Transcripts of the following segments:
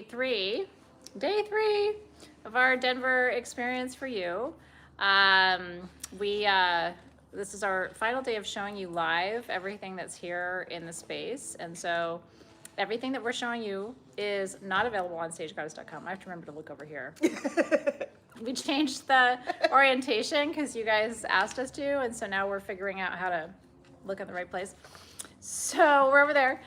day three of our Denver experience for you. This is our final day of showing you live everything that's here in the space. And so everything that we're showing you is not available on stagegoddess.com. I have to remember to look over here. We changed the orientation because you guys asked us to, and so now we're figuring out how to look in the right place. So we're over there.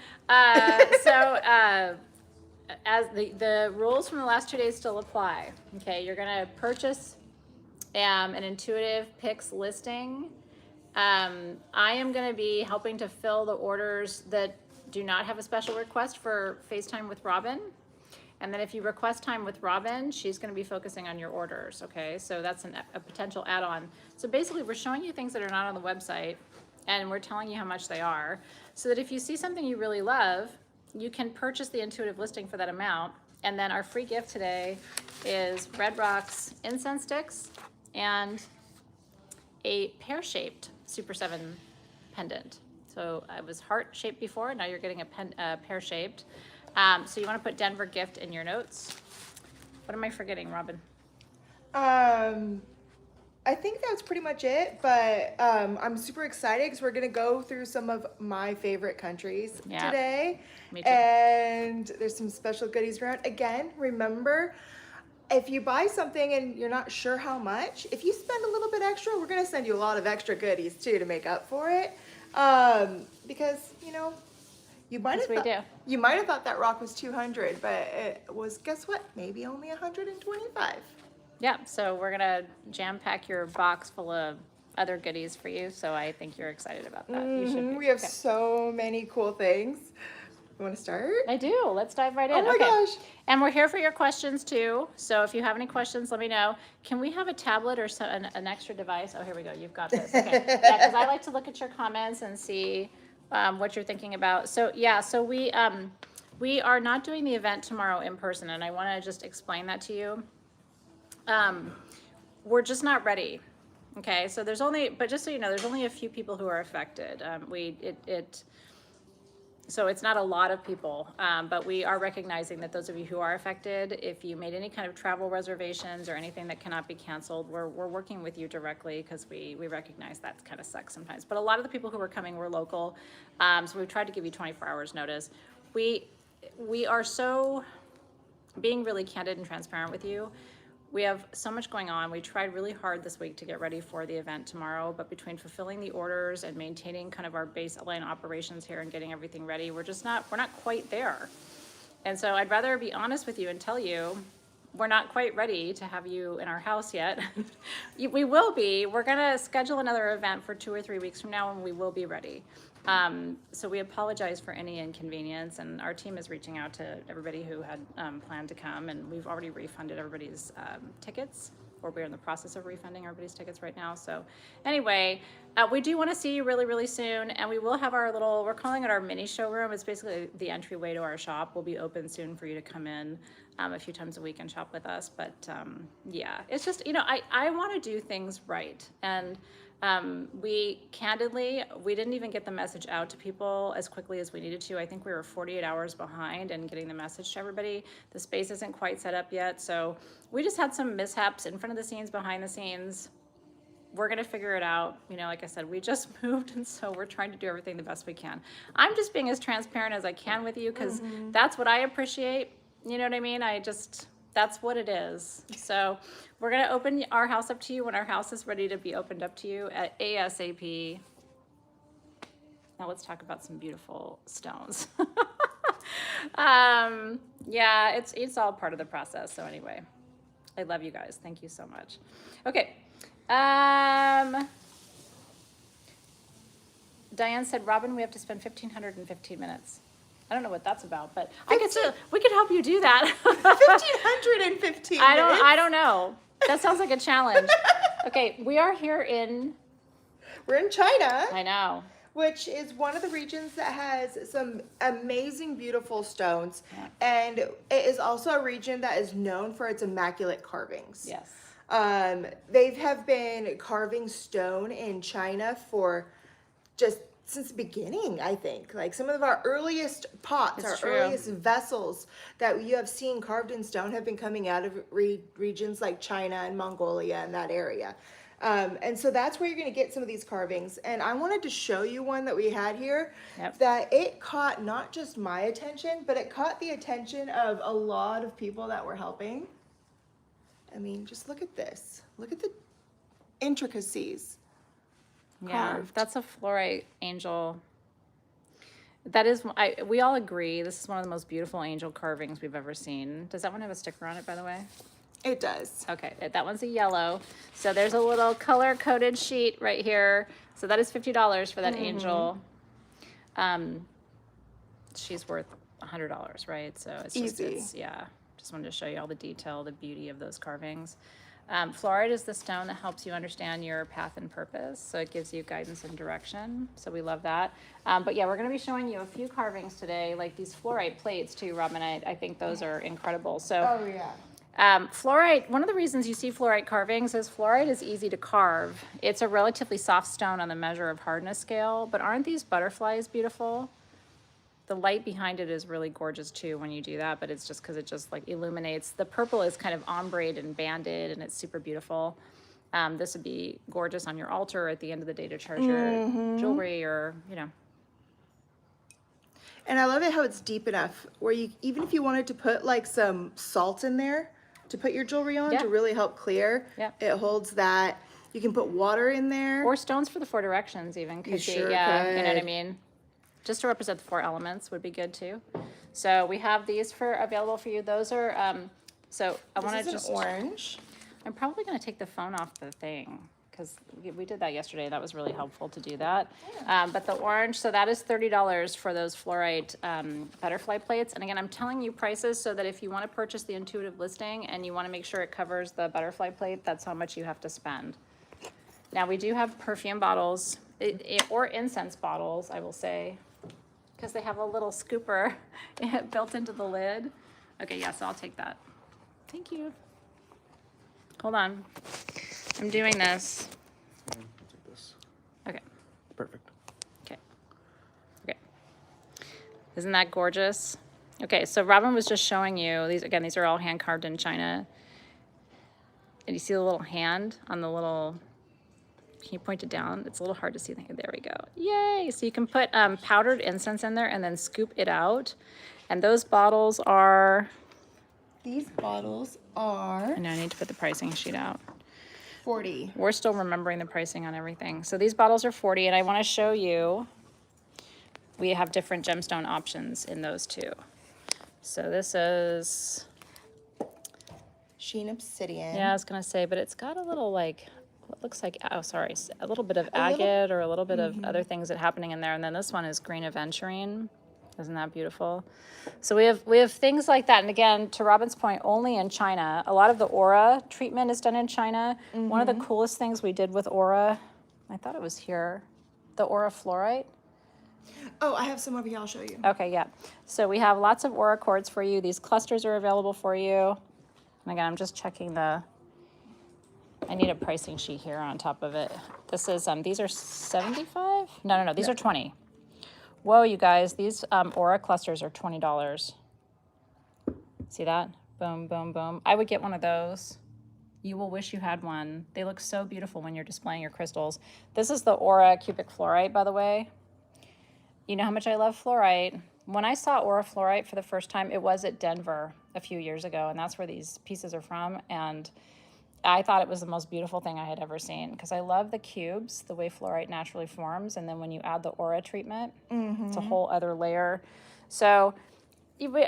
As the rules from the last 2 days still apply. Okay, you're gonna purchase an intuitive picks listing. I am gonna be helping to fill the orders that do not have a special request for FaceTime with Robin. And then if you request time with Robin, she's gonna be focusing on your orders, okay? So that's a potential add-on. So basically we're showing you things that are not on the website and we're telling you how much they are so that if you see something you really love, you can purchase the intuitive listing for that amount. And then our free gift today is Red Rock's incense sticks and a pear-shaped Super 7 pendant. So it was heart-shaped before, now you're getting a pear-shaped. So you want to put Denver gift in your notes. What am I forgetting, Robin? I think that's pretty much it, but I'm super excited because we're going to go through some of my favorite countries today. Me too. And there's some special goodies around. Again, remember, if you buy something and you're not sure how much, if you spend a little bit extra, we're going to send you a lot of extra goodies too to make up for it. Because, you know, you might have thought that rock was 200, but it was, guess what? Maybe only 125. Yeah, so we're gonna jam pack your box full of other goodies for you. So I think you're excited about that. You should be. We have so many cool things. You want to start? I do. Let's dive right in. Oh my gosh. And we're here for your questions too. So if you have any questions, let me know. Can we have a tablet or an extra device? Oh, here we go. You've got this. Okay. Yeah, because I like to look at your comments and see what you're thinking about. So yeah, so we are not doing the event tomorrow in person, and I want to just explain that to you. We're just not ready. Okay, so but just so you know, there's only a few people who are affected. So it's not a lot of people, but we are recognizing that those of you who are affected, if you made any kind of travel reservations or anything that cannot be canceled, we're working with you directly because we recognize that kind of sucks sometimes. But a lot of the people who were coming were local, so we've tried to give you 24 hours notice. We are so being really candid and transparent with you. We have so much going on. We tried really hard this week to get ready for the event tomorrow, but between fulfilling the orders and maintaining kind of our baseline operations here and getting everything ready, we're not quite there. And so I'd rather be honest with you and tell you, we're not quite ready to have you in our house yet. We will be. We're gonna schedule another event for 2 or 3 weeks from now and we will be ready. So we apologize for any inconvenience, and our team is reaching out to everybody who had planned to come, and we've already refunded everybody's tickets, or we're in the process of refunding everybody's tickets right now. So anyway, we do want to see you really, really soon, and we will have our we're calling it our mini showroom. It's basically the entryway to our shop. We'll be open soon for you to come in a few times a week and shop with us. But yeah, it's just, you know, I want to do things right, and we didn't even get the message out to people as quickly as we needed to. I think we were 48 hours behind in getting the message to everybody. The space isn't quite set up yet. So we just had some mishaps in front of the scenes, behind the scenes. We're going to figure it out. You know, like I said, we just moved, and so we're trying to do everything the best we can. I'm just being as transparent as I can with you because that's what I appreciate. You know what I mean? That's what it is. So we're going to open our house up to you when our house is ready to be opened up to you at ASAP. Now let's talk about some beautiful stones. Yeah, it's all part of the process. So anyway, I love you guys. Thank you so much. Okay. Diane said, Robin, we have to spend 1,515 minutes. I don't know what that's about, but we could help you do that. 1,515 minutes? I don't know. That sounds like a challenge. Okay, we're in China. I know. Which is one of the regions that has some amazing, beautiful stones. Yeah. And it is also a region that is known for its immaculate carvings. Yes. They have been carving stone in China for just since the beginning, I think. Like some of our earliest pots, It's our true. earliest vessels that you have seen carved in stone have been coming out of regions like China and Mongolia and that area. And so that's where you're going to get some of these carvings. And I wanted to show you one that we had here Yep. that it caught not just my attention, but it caught the attention of a lot of people that were helping. I mean, just look at this. Look at the intricacies. Yeah, Carved. that's a fluorite angel. That is, we all agree, this is one of the most beautiful angel carvings we've ever seen. Does that one have a sticker on it, by the way? It does. Okay, that one's a yellow. So there's a little color-coded sheet right here. So that is $50 for that angel. She's worth $100, right? So it's just, Easy. yeah. Just wanted to show you all the detail, the beauty of those carvings. Fluorite is the stone that helps you understand your path and purpose. So it gives you guidance and direction. So we love that. But yeah, we're going to be showing you a few carvings today, like these fluorite plates too, Robin. I think those are incredible. So Oh, yeah. fluorite, one of the reasons you see fluorite carvings is fluorite is easy to carve. It's a relatively soft stone on the measure of hardness scale, but aren't these butterflies beautiful? The light behind it is really gorgeous too when you do that, but it's just because it just like illuminates. The purple is kind of ombre and banded, and it's super beautiful. This would be gorgeous on your altar at the end of the day to charge your jewelry, or, you know. And I love it how it's deep enough where you, even if you wanted to put like some salt in there to put your jewelry on Yeah. to really help clear, Yeah. it holds that. You can put water in there. Or stones for the 4 directions even could be, sure yeah, you know what I could. mean? Just to represent the 4 elements would be good too. So we have these for available for you. Those are, so I want This to is just, an orange. I'm probably going to take the phone off the thing because we did that yesterday. That was really helpful to do that. But the orange, so that is $30 for those fluorite butterfly plates. And again, I'm telling you prices so that if you want to purchase the intuitive listing and you want to make sure it covers the butterfly plate, that's how much you have to spend. Now we do have perfume bottles or incense bottles, I will say, because they have a little scooper built into the lid. Okay, yes, I'll take that. Thank you. Hold on. I'm doing this. Take this. Okay, Perfect. okay, okay. Isn't that gorgeous? Okay, so Robin was just showing you, these are all hand carved in China. And you see the little hand on the little, can you point it down? It's a little hard to see. There we go. Yay! So you can put powdered incense in there and then scoop it out. And those bottles are, These bottles are I know I need to put the pricing sheet out. 40. We're still remembering the pricing on everything. So these bottles are 40, and I want to show you, we have different gemstone options in those too. So this is, Sheen obsidian. yeah, I was going to say, but it's got a little like, it looks like, oh, sorry, a little bit of A little- agate or a little bit of other things that are happening in there. And then this one is green aventurine. Isn't that beautiful? So we have things like that. And again, to Robin's point, only in China. A lot of the aura treatment is done in China. One of the coolest things we did with aura, I thought it was here, the aura fluorite. Oh, I have some over here. I'll show you. Okay, yeah. So we have lots of aura cords for you. These clusters are available for you. And again, I'm just checking I need a pricing sheet here on top of it. This is, these are 75? No, these are 20. Whoa, you guys, these aura clusters are $20. See that? Boom, boom, boom. I would get one of those. You will wish you had one. They look so beautiful when you're displaying your crystals. This is the aura cubic fluorite, by the way. You know how much I love fluorite. When I saw aura fluorite for the first time, it was at Denver a few years ago, and that's where these pieces are from. And I thought it was the most beautiful thing I had ever seen because I love the cubes, the way fluorite naturally forms. And then when you add the aura treatment, it's a whole other layer. So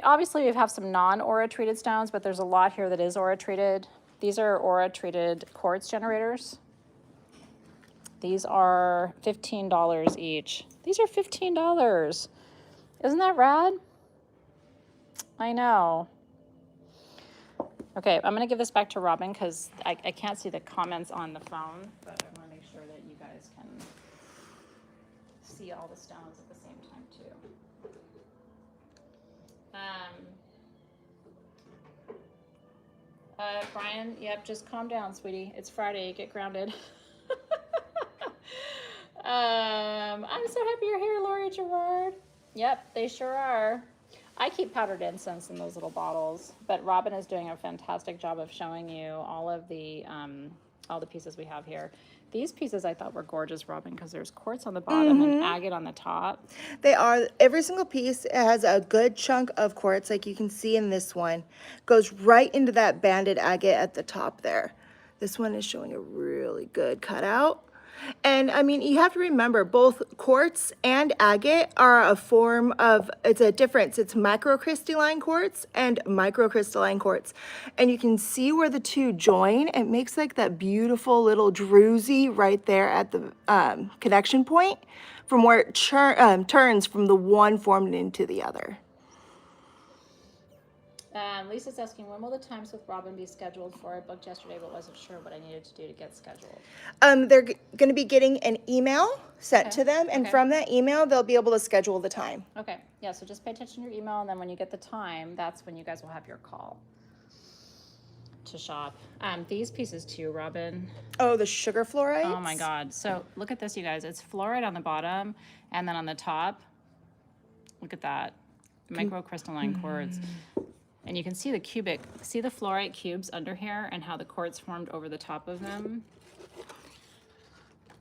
obviously we have some non-aura treated stones, but there's a lot here that is aura treated. These are aura treated quartz generators. These are $15 each. These are $15. Isn't that rad? I know. Okay, I'm going to give this back to Robin because I can't see the comments on the phone, but I want to make sure that you guys can see all the stones at the same time too. Brian, yep, just calm down, sweetie. It's Friday. Get grounded. I'm so happy you're here, Lori Gerard. Yep, they sure are. I keep powdered incense in those little bottles, but Robin is doing a fantastic job of showing you all the pieces we have here. These pieces I thought were gorgeous, Robin, because there's quartz on the bottom and agate on the top. They are, every single piece has a good chunk of quartz, like you can see in this one. Goes right into that banded agate at the top there. This one is showing a really good cutout. And I mean, you have to remember both quartz and agate are a form of, it's a difference. It's macrocrystalline quartz and microcrystalline quartz. And you can see where the two join. It makes like that beautiful little druzy right there at the connection point from where it turns from the one formed into the other. Lisa's asking, when will the times with Robin be scheduled for? I booked yesterday, but wasn't sure what I needed to do to get scheduled. They're going to be getting an email sent to them, and Okay. from that email, they'll be able to schedule the time. Okay, yeah, so just pay attention to your email, and then when you get the time, that's when you guys will have your call to shop. These pieces too, Robin. Oh, the sugar fluorides? Oh my God. So look at this, you guys. It's fluoride on the bottom, and then on the top, look at that, microcrystalline quartz. And you can see the fluorite cubes under here and how the quartz formed over the top of them.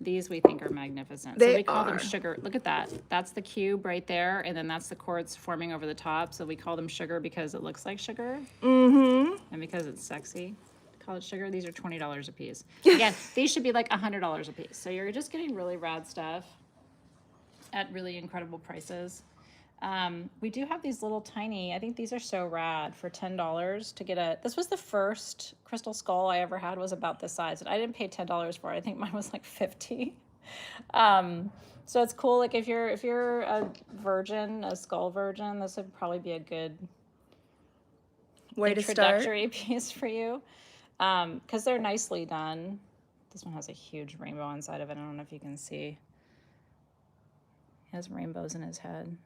These we think are magnificent. So we call them sugar. Look at that. That's the cube right there, and then that's the quartz forming over the top. So we call them sugar because it looks like sugar. And because it's sexy. Call it sugar. These are $20 a piece. Again, these should be like $100 a piece. So you're just getting really rad stuff at really incredible prices. We do have these little tiny, I think these are so rad, for $10 to get this was the first crystal skull I ever had, was about this size, and I didn't pay $10 for it. I think mine was like $50. So it's cool, like if you're a virgin, a skull virgin, this would probably be a good way to start. Introductory piece for you, because they're nicely done. This one has a huge rainbow inside of it. I don't know if you can see. He has rainbows in his head.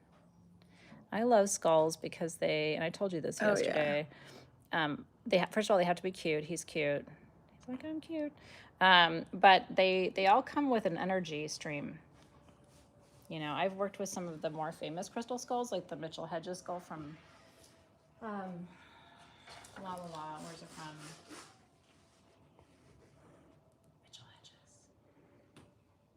I love skulls because and I told you this yesterday. First of all, they have to be cute. He's cute. He's like, I'm cute. But they all come with an energy stream. You know, I've worked with some of the more famous crystal skulls, like the Mitchell Hedges skull from, where's it from? Mitchell Hedges.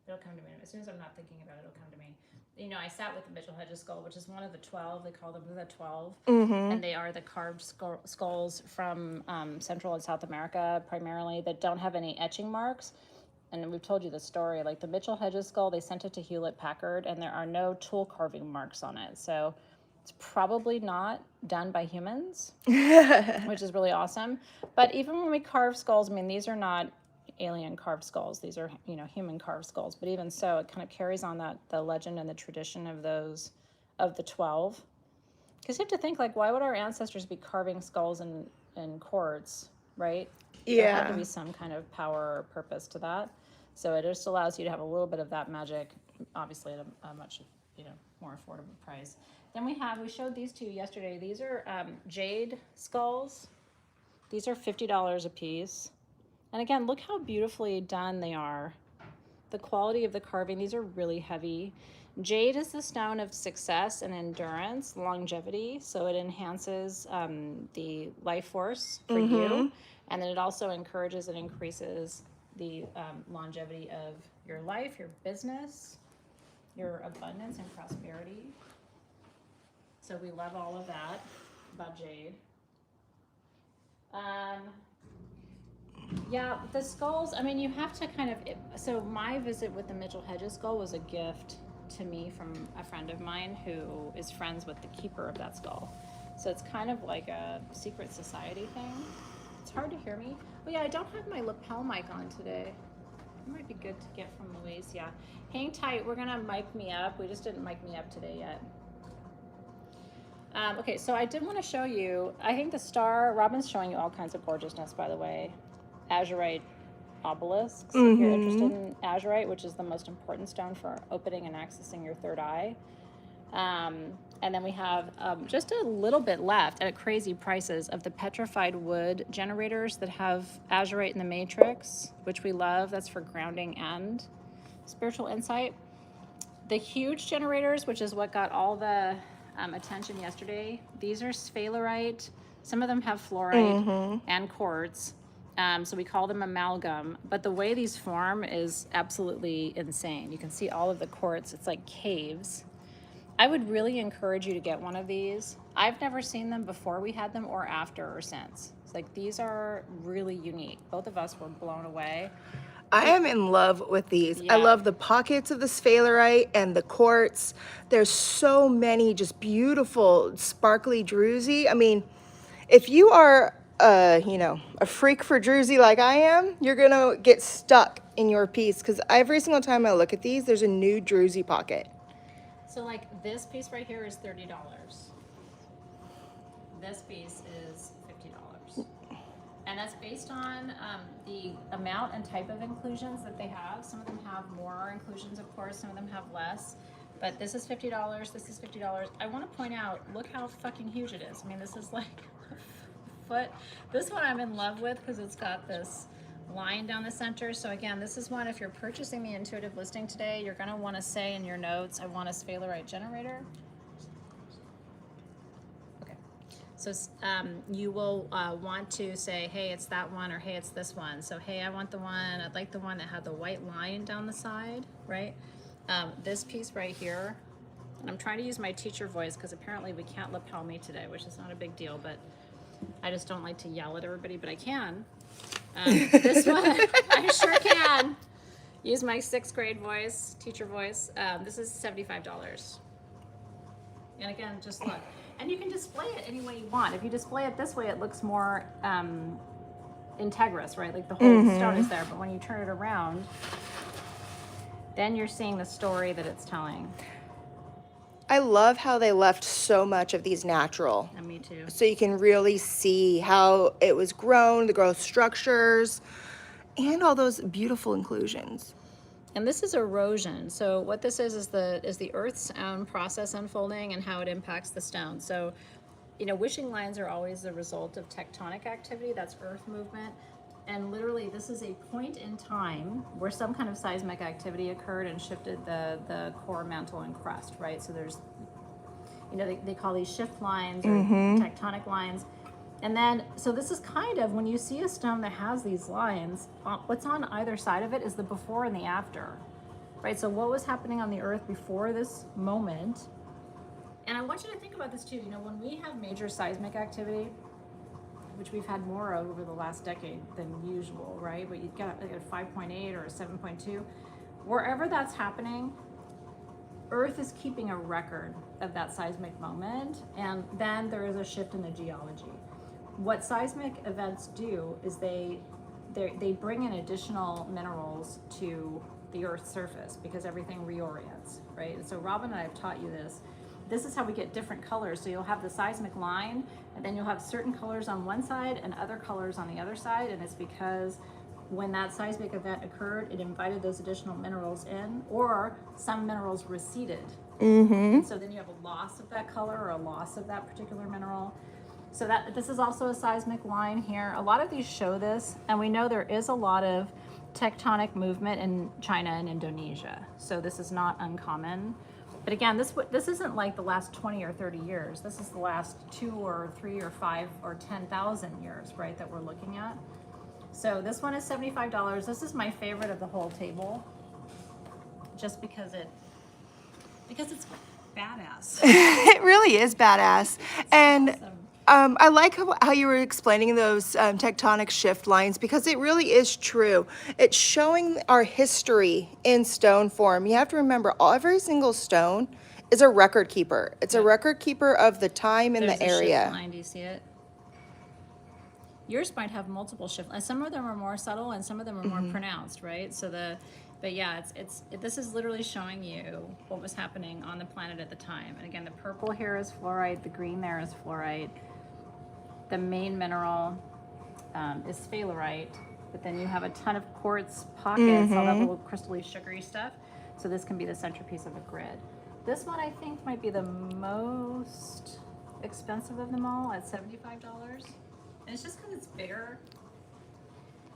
It'll come to me. As soon as I'm not thinking about it, it'll come to me. You know, I sat with the Mitchell Hedges skull, which is one of the 12. They call them the 12. And they are the carved skulls from Central and South America, primarily, that don't have any etching marks. And we've told you the story. Like the Mitchell Hedges skull, they sent it to Hewlett-Packard, and there are no tool carving marks on it. So it's probably not done by humans, which is really awesome. But even when we carve skulls, I mean, these are not alien carved skulls. These are, you know, human carved skulls. But even so, it kind of carries on the legend and the tradition of the 12. Because you have to think, like, why would our ancestors be carving skulls in quartz, right? Yeah. There had to be some kind of power or purpose to that. So it just allows you to have a little bit of that magic, obviously at a much, you know, more affordable price. Then we showed these two yesterday. These are jade skulls. These are $50 a piece. And again, look how beautifully done they are. The quality of the carving, these are really heavy. Jade is the stone of success and endurance, longevity, so it enhances the life force for you. And then it also encourages and increases the longevity of your life, your business, your abundance and prosperity. So we love all of that about jade. Yeah, the skulls, I mean, you have to kind of, so my visit with the Mitchell Hedges skull was a gift to me from a friend of mine who is friends with the keeper of that skull. So it's kind of like a secret society thing. It's hard to hear me. Oh yeah, I don't have my lapel mic on today. It might be good to get from Louise, yeah. Hang tight, we're gonna mic me up. We just didn't mic me up today yet. Okay, so I did want to show you, I think the star, Robin's showing you all kinds of gorgeousness, by the way. Azurite obelisks, if you're interested in azurite, which is the most important stone for opening and accessing your third eye. And then we have just a little bit left at crazy prices of the petrified wood generators that have azurite in the matrix, which we love. That's for grounding and spiritual insight. The huge generators, which is what got all the attention yesterday, these are sphalerite. Some of them have fluorite and quartz. So we call them amalgam. But the way these form is absolutely insane. You can see all of the quartz. It's like caves. I would really encourage you to get one of these. I've never seen them before we had them or after or since. It's like these are really unique. Both of us were blown away. I am in love with these. Yeah. I love the pockets of the sphalerite and the quartz. There's so many just beautiful, sparkly druzy. I mean, if you are, you know, a freak for druzy like I am, you're gonna get stuck in your piece because every single time I look at these, there's a new druzy pocket. So like this piece right here is $30. This piece is $50. And that's based on the amount and type of inclusions that they have. Some of them have more inclusions, of course, some of them have less. But this is $50, this is $50. I want to point out, look how fucking huge it is. I mean, this is like a foot. This one I'm in love with because it's got this line down the center. So again, this is one, if you're purchasing the intuitive listing today, you're going to want to say in your notes, I want a sphalerite generator. So you will want to say, hey, it's that one, or hey, it's this one. So, hey, I want the one, I'd like the one that had the white line down the side, right? This piece right here, and I'm trying to use my teacher voice because apparently we can't lapel me today, which is not a big deal, but I just don't like to yell at everybody, but I can. This one, I sure can. Use my 6th grade voice, teacher voice. This is $75. And again, just look. And you can display it any way you want. If you display it this way, it looks more integrous, right? Like the whole stone is there. But when you turn it around, then you're seeing the story that it's telling. I love how they left so much of these natural. And me too. So you can really see how it was grown, the growth structures, and all those beautiful inclusions. And this is erosion. So what this is the Earth's own process unfolding and how it impacts the stone. So, you know, wishing lines are always the result of tectonic activity. That's Earth movement. And literally, this is a point in time where some kind of seismic activity occurred and shifted the core mantle and crust, right? So there's, you know, they call these shift lines or tectonic lines. And then, so this is kind of, when you see a stone that has these lines, what's on either side of it is the before and the after, right? So what was happening on the Earth before this moment? And I want you to think about this too. You know, when we have major seismic activity, which we've had more of over the last decade than usual, right? But you get like a 5.8 or a 7.2, wherever that's happening, Earth is keeping a record of that seismic moment. And then there is a shift in the geology. What seismic events do is they bring in additional minerals to the Earth's surface because everything reorients, right? And so Robin and I have taught you this. This is how we get different colors. So you'll have the seismic line, and then you'll have certain colors on one side and other colors on the other side, and it's because when that seismic event occurred, it invited those additional minerals in, or some minerals receded. And so then you have a loss of that color or a loss of that particular mineral. So that this is also a seismic line here. A lot of these show this, and we know there is a lot of tectonic movement in China and Indonesia. So this is not uncommon. But again, this isn't like the last 20 or 30 years. This is the last 2 or 3 or 5 or 10,000 years, right, that we're looking at. So this one is $75. This is my favorite of the whole table, just because it's badass. It really is badass. And Awesome. I like how you were explaining those tectonic shift lines, because it really is true. It's showing our history in stone form. You have to remember, every single stone is a record keeper. It's a record keeper of the time and There's the a shift area. line. Do you see it? Yours might have multiple shift lines. Some of them are more subtle and some of them are more pronounced, right? So but yeah, this is literally showing you what was happening on the planet at the time. And again, the purple here is fluorite, the green there is fluorite. The main mineral is sphalerite, but then you have a ton of quartz pockets, all that little crystally sugary stuff. So this can be the centerpiece of a grid. This one I think might be the most expensive of them all at $75. And it's just because it's bigger.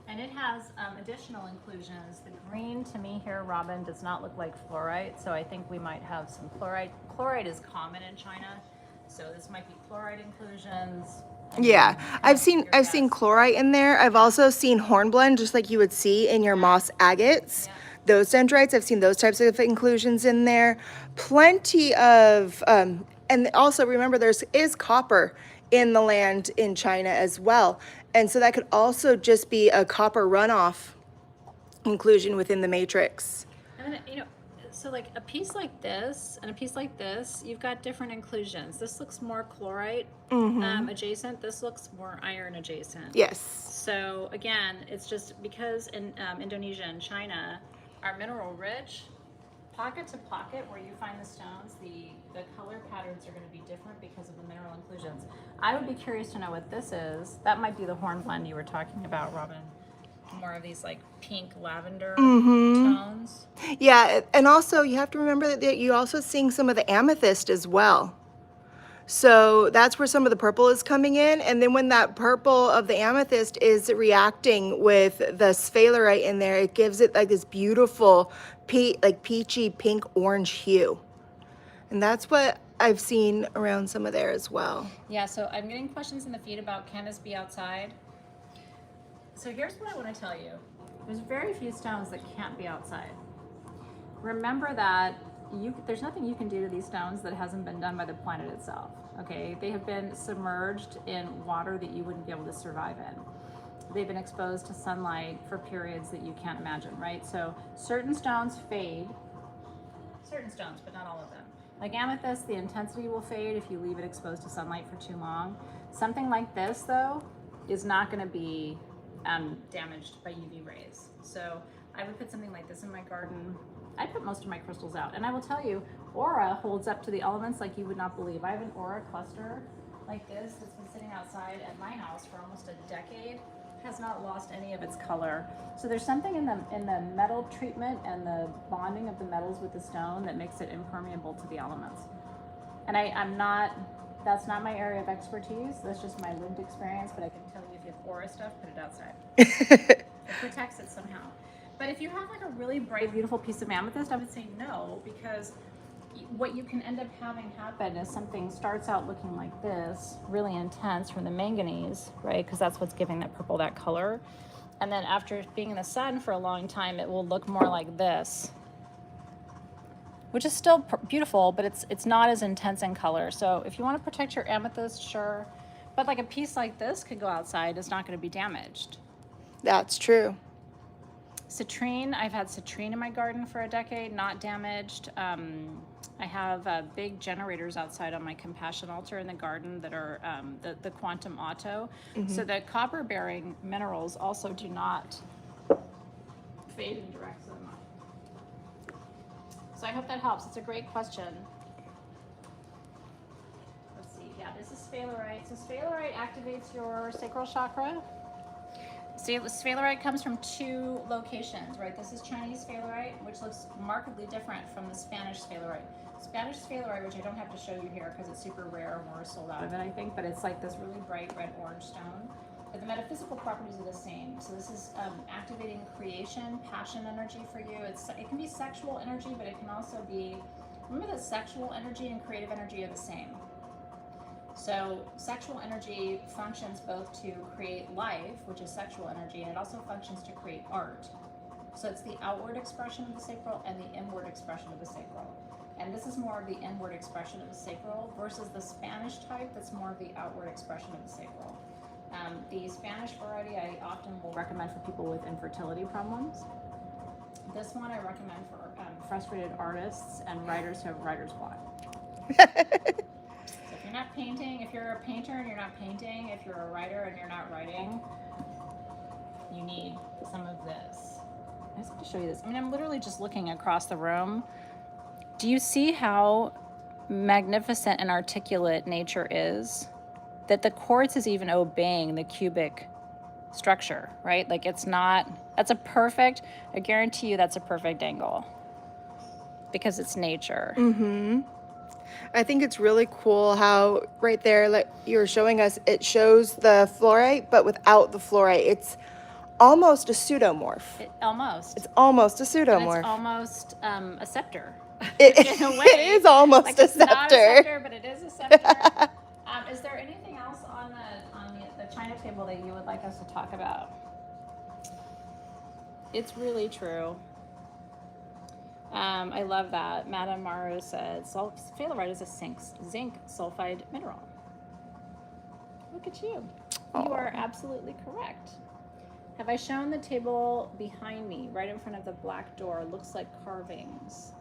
And it has additional inclusions. The green to me here, Robin, does not look like fluorite, so I think we might have some chloride. Chloride is common in China, so this might be chloride inclusions. Yeah, I've seen Your chlorite in there. I've also seen hornblende, just like you would see in your moss agates. Yeah. Those dendrites, I've seen those types of inclusions in there. Plenty of, and also remember is copper in the land in China as well. And so that could also just be a copper runoff inclusion within the matrix. And then, you know, so like a piece like this and a piece like this, you've got different inclusions. This looks more chlorite adjacent. This looks more iron adjacent. Yes. So again, it's just because in Indonesia and China are mineral rich, pocket to pocket where you find the stones, the color patterns are going to be different because of the mineral inclusions. I would be curious to know what this is. That might be the hornblende you were talking about, Robin. More of these like pink lavender tones. Yeah, and also you have to remember that you're also seeing some of the amethyst as well. So that's where some of the purple is coming in. And then when that purple of the amethyst is reacting with the sphalerite in there, it gives it like this beautiful peachy pink orange hue. And that's what I've seen around some of there as well. Yeah, so I'm getting questions in the feed about can this be outside? So here's what I want to tell you. There's very few stones that can't be outside. Remember that there's nothing you can do to these stones that hasn't been done by the planet itself, okay? They have been submerged in water that you wouldn't be able to survive in. They've been exposed to sunlight for periods that you can't imagine, right? So certain stones fade, certain stones, but not all of them. Like amethyst, the intensity will fade if you leave it exposed to sunlight for too long. Something like this, though, is not going to be damaged by UV rays. So I would put something like this in my garden. I put most of my crystals out, and I will tell you, aura holds up to the elements like you would not believe. I have an aura cluster like this that's been sitting outside at my house for almost a decade. Has not lost any of its color. So there's something in the metal treatment and the bonding of the metals with the stone that makes it impermeable to the elements. And that's not my area of expertise. That's just my lived experience, but I can tell you if you have aura stuff, put it outside. It protects it somehow. But if you have like a really bright, beautiful piece of amethyst, I would say no, because what you can end up having happen is something starts out looking like this, really intense from the manganese, right? Because that's what's giving that purple that color. And then after being in the sun for a long time, it will look more like this, which is still beautiful, but it's not as intense in color. So if you want to protect your amethyst, sure. But like a piece like this could go outside, it's not going to be damaged. That's true. Citrine, I've had citrine in my garden for a decade, not damaged. I have big generators outside on my compassion altar in the garden that are the quantum auto. So the copper bearing minerals also do not fade in direct sunlight. So I hope that helps. It's a great question. Let's see. Yeah, this is sphalerite. So sphalerite activates your sacral chakra. See, sphalerite comes from two locations, right? This is Chinese sphalerite, which looks markedly different from the Spanish sphalerite. Spanish sphalerite, which I don't have to show you here because it's super rare and we're sold out of it, I think, but it's like this really bright red-orange stone. But the metaphysical properties are the same. So this is activating creation, passion energy for you. It can be sexual energy, but it can also be, remember that sexual energy and creative energy are the same. So sexual energy functions both to create life, which is sexual energy, and it also functions to create art. So it's the outward expression of the sacral and the inward expression of the sacral. And this is more of the inward expression of the sacral versus the Spanish type that's more of the outward expression of the sacral. The Spanish variety I often will recommend for people with infertility problems. This one I recommend for frustrated artists and writers who have writer's block. So if you're not painting, if you're a painter and you're not painting, if you're a writer and you're not writing, you need some of this. I just want to show you this. I mean, I'm literally just looking across the room. Do you see how magnificent and articulate nature is? That the quartz is even obeying the cubic structure, right? Like it's not, that's a perfect, I guarantee you that's a perfect angle because it's nature. I think it's really cool how right there, like you were showing us, it shows the fluorite, but without the fluorite. It's almost a pseudomorph. Almost. It's almost a And pseudomorph. it's almost a scepter. It, in a way. it is almost Like a it's not a scepter. scepter, but it is a scepter. Is there anything else on the china table that you would like us to talk about? It's really true. I love that. Madame Maru said, Spherite is a zinc sulfide mineral. Look at you. You are absolutely correct. Have I shown the table behind me, right in front of the black door? Looks like carvings.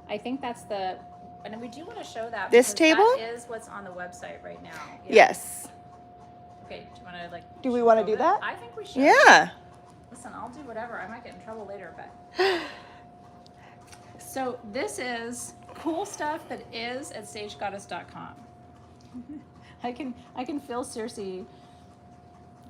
I think that's the, and we do want to show that. This because table? That is what's on the website right now. Yeah. Yes. Okay, do you want to like? Do we want to do that? I think we should. Yeah. Listen, I'll do whatever. I might get in trouble later, but. So this is cool stuff that is at stagegoddess.com. I can feel Circe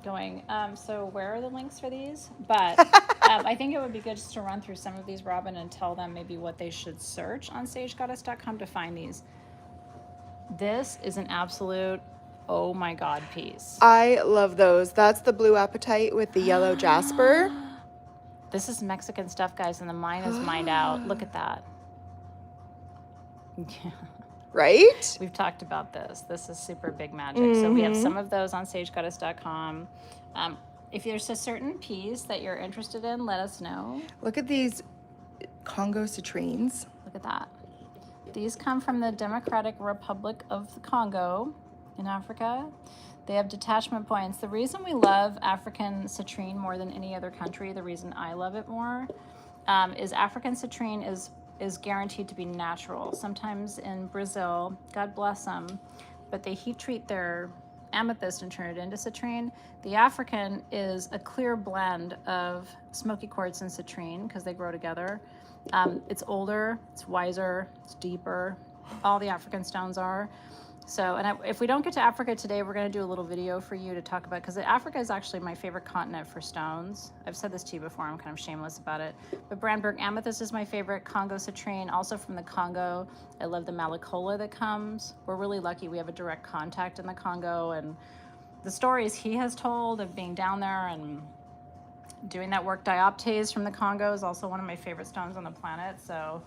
going, so where are the links for these? But I think it would be good just to run through some of these, Robin, and tell them maybe what they should search on stagegoddess.com to find these. This is an absolute, oh my God, piece. I love those. That's the blue apatite with the yellow jasper. This is Mexican stuff, guys, and the mine is mined out. Look at that. Yeah. Right? We've talked about this. This is super big magic. So we have some of those on stagegoddess.com. If there's a certain piece that you're interested in, let us know. Look at these Congo citrines. Look at that. These come from the Democratic Republic of the Congo in Africa. They have detachment points. The reason we love African citrine more than any other country, the reason I love it more, is African citrine is guaranteed to be natural. Sometimes in Brazil, God bless them, but they heat treat their amethyst and turn it into citrine. The African is a clear blend of smoky quartz and citrine because they grow together. It's older, it's wiser, it's deeper. All the African stones are. So, and if we don't get to Africa today, we're going to do a little video for you to talk about, because Africa is actually my favorite continent for stones. I've said this to you before, I'm kind of shameless about it. But Brandberg amethyst is my favorite, Congo citrine, also from the Congo. I love the Malacola that comes. We're really lucky we have a direct contact in the Congo, and the stories he has told of being down there and doing that work. Dioptase from the Congo is also one of my favorite stones on the planet. So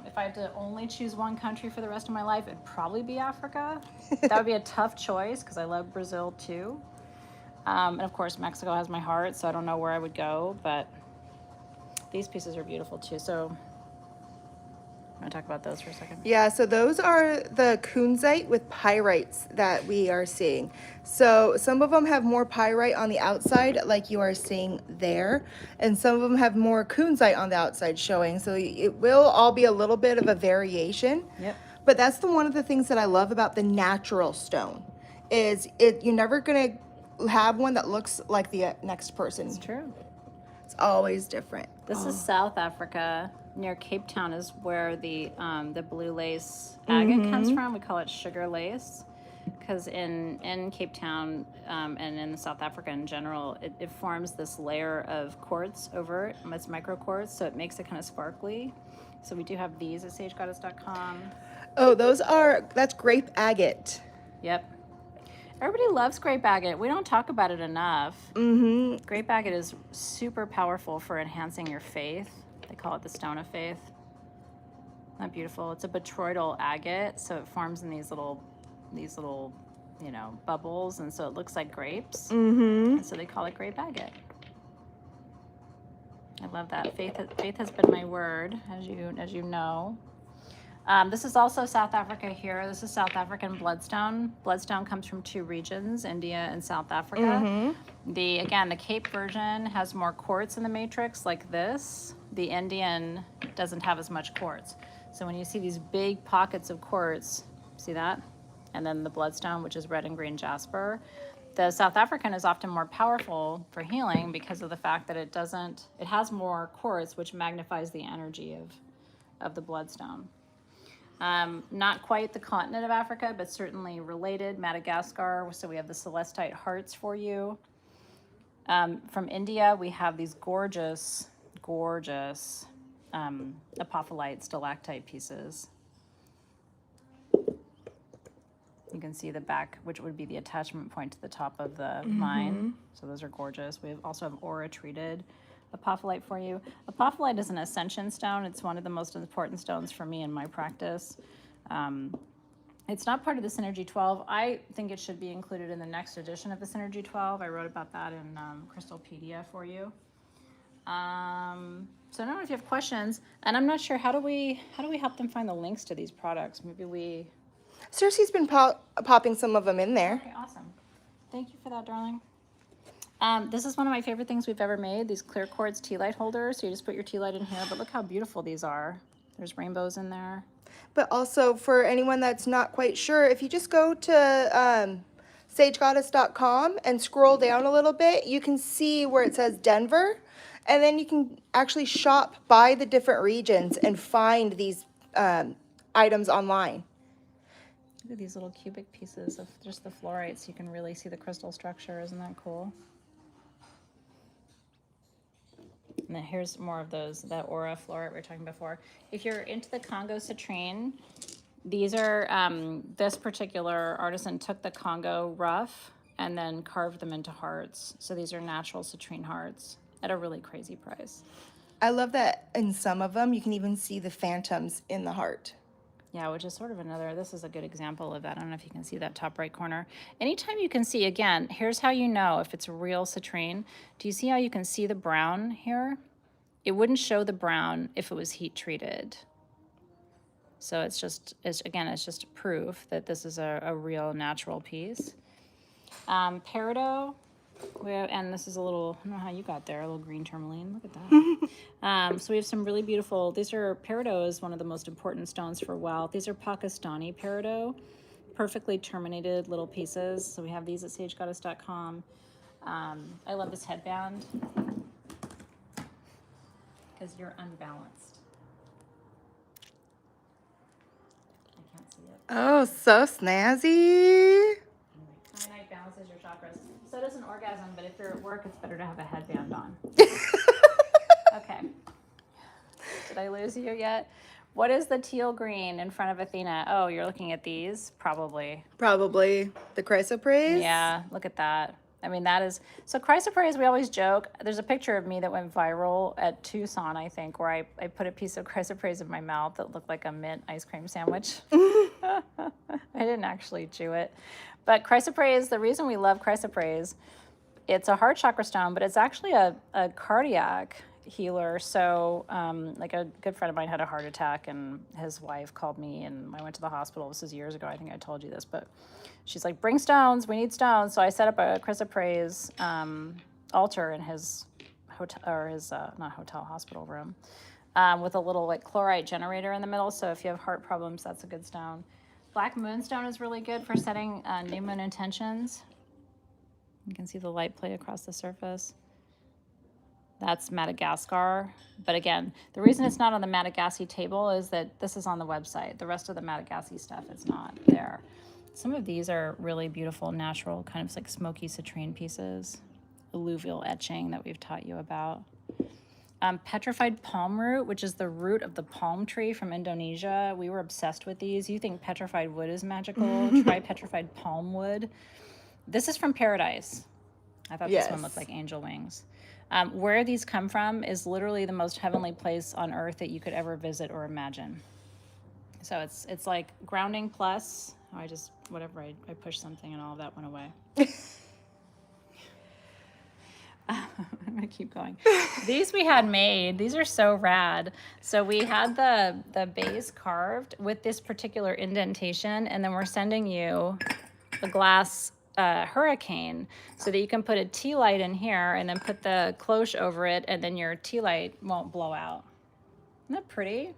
if I had to only choose one country for the rest of my life, it'd probably be Africa. That would be a tough choice because I love Brazil too. And of course, Mexico has my heart, so I don't know where I would go, but these pieces are beautiful too. So I'm going to talk about those for a second. Yeah, so those are the kunzite with pyrites that we are seeing. So some of them have more pyrite on the outside, like you are seeing there, and some of them have more kunzite on the outside showing. So it will all be a little bit of a variation. Yep. But that's one of the things that I love about the natural stone is you're never going to have one that looks like the next person. It's true. It's always different. This is South Africa. Near Cape Town is where the blue lace agate comes from. We call it sugar lace because in Cape Town and in South Africa in general, it forms this layer of quartz over it. It's micro quartz, so it makes it kind of sparkly. So we do have these at sagegoddess.com. Oh, that's grape agate. Yep. Everybody loves grape agate. We don't talk about it enough. Grape agate is super powerful for enhancing your faith. They call it the stone of faith. Isn't that beautiful? It's a botryoidal agate, so it forms in these little, bubbles, and so it looks like grapes. And so they call it grape agate. I love that. Faith has been my word, as you know. This is also South Africa here. This is South African bloodstone. Bloodstone comes from two regions, India and South Africa. The Cape version has more quartz in the matrix like this. The Indian doesn't have as much quartz. So when you see these big pockets of quartz, see that? And then the bloodstone, which is red and green jasper. The South African is often more powerful for healing because of the fact that it has more quartz, which magnifies the energy of the bloodstone. Not quite the continent of Africa, but certainly related. Madagascar, so we have the celestite hearts for you. From India, we have these gorgeous apophyllite stalactite pieces. You can see the back, which would be the attachment point to the top of the mine. So those are gorgeous. We also have aura treated apophyllite for you. Apophyllite is an ascension stone. It's one of the most important stones for me in my practice. It's not part of the Synergy 12. I think it should be included in the next edition of the Synergy 12. I wrote about that in Crystalpedia for you. So I don't know if you have questions, and I'm not sure how do we help them find the links to these products? Maybe we. Cersei's been popping some of them in there. Okay, awesome. Thank you for that, darling. This is one of my favorite things we've ever made. These clear quartz tea light holders. So you just put your tea light in here, but look how beautiful these are. There's rainbows in there. But also for anyone that's not quite sure, if you just go to sagegoddess.com and scroll down a little bit, you can see where it says Denver, and then you can actually shop by the different regions and find these items online. Look at these little cubic pieces of just the fluorite, so you can really see the crystal structure. Isn't that cool? And then here's more of those, that aura fluorite we were talking before. If you're into the Congo citrine, these are, this particular artisan took the Congo rough and then carved them into hearts. So these are natural citrine hearts at a really crazy price. I love that in some of them, you can even see the phantoms in the heart. Yeah, which is sort of another, this is a good example of that. I don't know if you can see that top right corner. Anytime you can see, again, here's how you know if it's a real citrine. Do you see how you can see the brown here? It wouldn't show the brown if it was heat treated. So it's just, again, it's just proof that this is a real natural piece. Peridot, and this is a little, I don't know how you got there, a little green tourmaline, look at that. So we have some really beautiful, peridot is one of the most important stones for wealth. These are Pakistani peridot, perfectly terminated little pieces. So we have these at sagegoddess.com. I love this headband because you're unbalanced. I can't see it. Oh, so snazzy. Kyanite balances your chakras. So does an orgasm, but if you're at work, it's better to have a headband on. Okay. Did I lose you yet? What is the teal green in front of Athena? Oh, you're looking at these? Probably. Probably the chrysoprase. Yeah, look at that. I mean, that is... So chrysoprase, we always joke. There's a picture of me that went viral at Tucson, I think, where I put a piece of chrysoprase in my mouth that looked like a mint ice cream sandwich. I didn't actually chew it. But chrysoprase, the reason we love chrysoprase, it's a heart chakra stone, but it's actually a cardiac healer. So like a good friend of mine had a heart attack and his wife called me and I went to the hospital. This is years ago. I think I told you this, but she's like, bring stones. We need stones. So I set up a chrysoprase altar in his hotel, or his, not hotel, hospital room with a little like chlorite generator in the middle. So if you have heart problems, that's a good stone. Black Moonstone is really good for setting new moon intentions. You can see the light play across the surface. That's Madagascar. But again, the reason it's not on the Madagascar table is that this is on the website. The rest of the Madagascar stuff is not there. Some of these are really beautiful, natural, kind of like smoky citrine pieces. Alluvial etching that we've taught you about. Petrified palm root, which is the root of the palm tree from Indonesia. We were obsessed with these. You think petrified wood is magical? Try petrified palm wood. This is from Paradise. I thought this one looked like angel wings. Where these come from is literally the most heavenly place on earth that you could ever visit or imagine. So it's like grounding plus, I pushed something and all of that went away. I'm gonna keep going. These we had made. These are so rad. So we had the base carved with this particular indentation, and then we're sending you a glass hurricane so that you can put a tea light in here and then put the cloche over it, and then your tea light won't blow out. Isn't that pretty?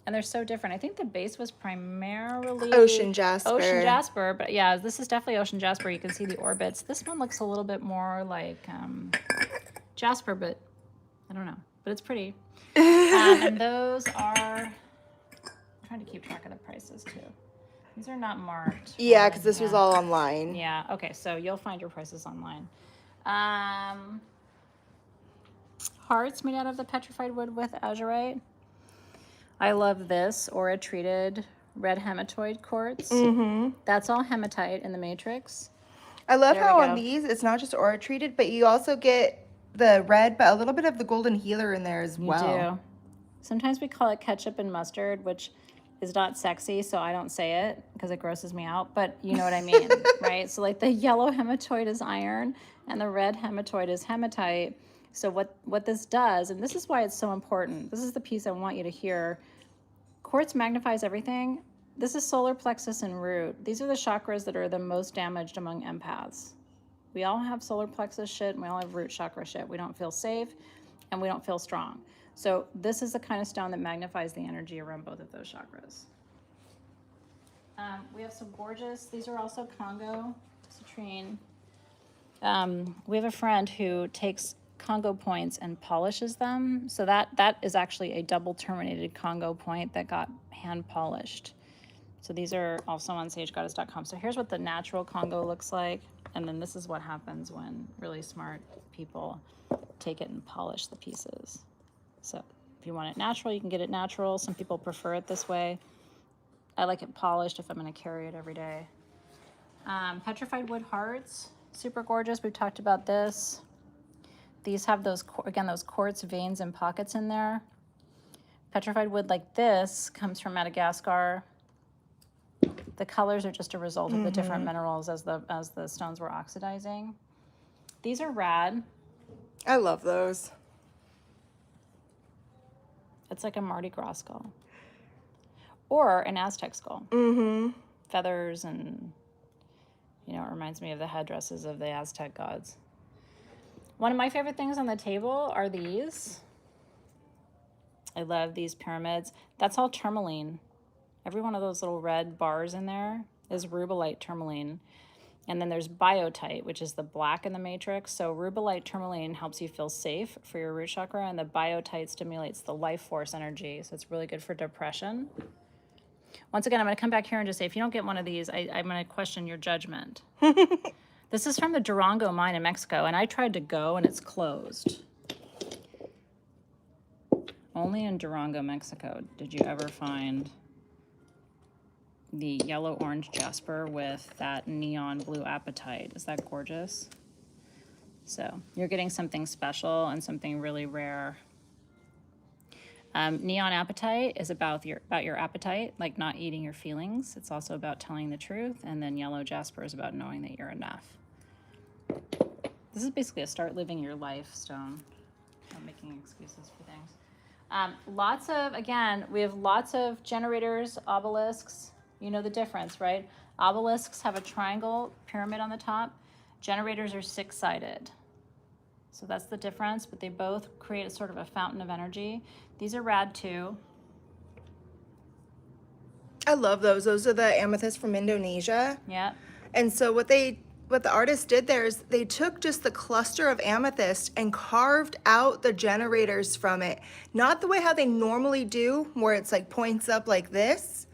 And they're so different. I think the base was primarily Ocean jasper. Ocean jasper, but yeah, this is definitely ocean jasper. You can see the orbits. This one looks a little bit more like jasper, but I don't know. But it's pretty. And those are, I'm trying to keep track of the prices too. These are not marked. Yeah, because this was all online. Yeah, okay, so you'll find your prices online. Hearts made out of the petrified wood with azurite. I love this aura treated red hematoid quartz. Mm-hmm. That's all hematite in the matrix. I love There we how go. on these, it's not just aura treated, but you also get the red, but a little bit of the golden healer in there as You well. do. Sometimes we call it ketchup and mustard, which is not sexy, so I don't say it because it grosses me out, but you know what I mean, right? So like the yellow hematoid is iron and the red hematoid is hematite. So what this does, and this is why it's so important, this is the piece I want you to hear. Quartz magnifies everything. This is solar plexus and root. These are the chakras that are the most damaged among empaths. We all have solar plexus shit and we all have root chakra shit. We don't feel safe and we don't feel strong. So this is the kind of stone that magnifies the energy around both of those chakras. We have some gorgeous, these are also Congo citrine. We have a friend who takes Congo points and polishes them. So that is actually a double terminated Congo point that got hand polished. So these are also on sagegoddess.com. So here's what the natural Congo looks like. And then this is what happens when really smart people take it and polish the pieces. So if you want it natural, you can get it natural. Some people prefer it this way. I like it polished if I'm going to carry it every day. Petrified wood hearts, super gorgeous. We've talked about this. These have those, again, those quartz veins and pockets in there. Petrified wood like this comes from Madagascar. The colors are just a result of the different minerals as the stones were oxidizing. These are rad. I love those. It's like a Mardi Gras skull. Or an Aztec skull. Mm-hmm. Feathers and, you know, it reminds me of the headdresses of the Aztec gods. One of my favorite things on the table are these. I love these pyramids. That's all tourmaline. Every one of those little red bars in there is rubellite tourmaline. And then there's biotite, which is the black in the matrix. So rubellite tourmaline helps you feel safe for your root chakra, and the biotite stimulates the life force energy. So it's really good for depression. Once again, I'm going to come back here and just say, if you don't get one of these, I'm going to question your judgment. This is from the Durango mine in Mexico, and I tried to go, and it's closed. Only in Durango, Mexico, did you ever find the yellow-orange jasper with that neon blue apatite. Is that gorgeous? So you're getting something special and something really rare. Neon apatite is about your appetite, like not eating your feelings. It's also about telling the truth. And then yellow jasper is about knowing that you're enough. This is basically a start living your life stone. Not making excuses for things. Lots of, again, we have lots of generators, obelisks. You know the difference, right? Obelisks have a triangle pyramid on the top. Generators are six-sided. So that's the difference, but they both create a sort of a fountain of energy. These are rad too. I love those. Those are the amethysts from Indonesia. Yeah. And so what the artist did there is they took just the cluster of amethyst and carved out the generators from it. Not the way how they normally do, where it's like points up like this,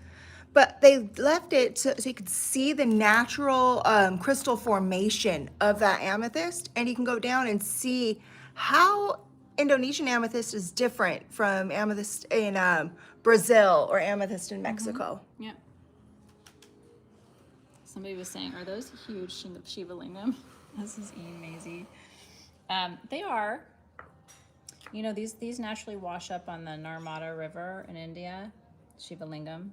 but they left it so you could see the natural crystal formation of that amethyst. And you can go down and see how Indonesian amethyst is different from amethyst in Brazil or amethyst in Mexico. Mm-hmm. Yeah. Somebody was saying, are those huge Shiva lingam? This is amazing. They are. You know, these naturally wash up on the Narmada River in India, Shiva lingam.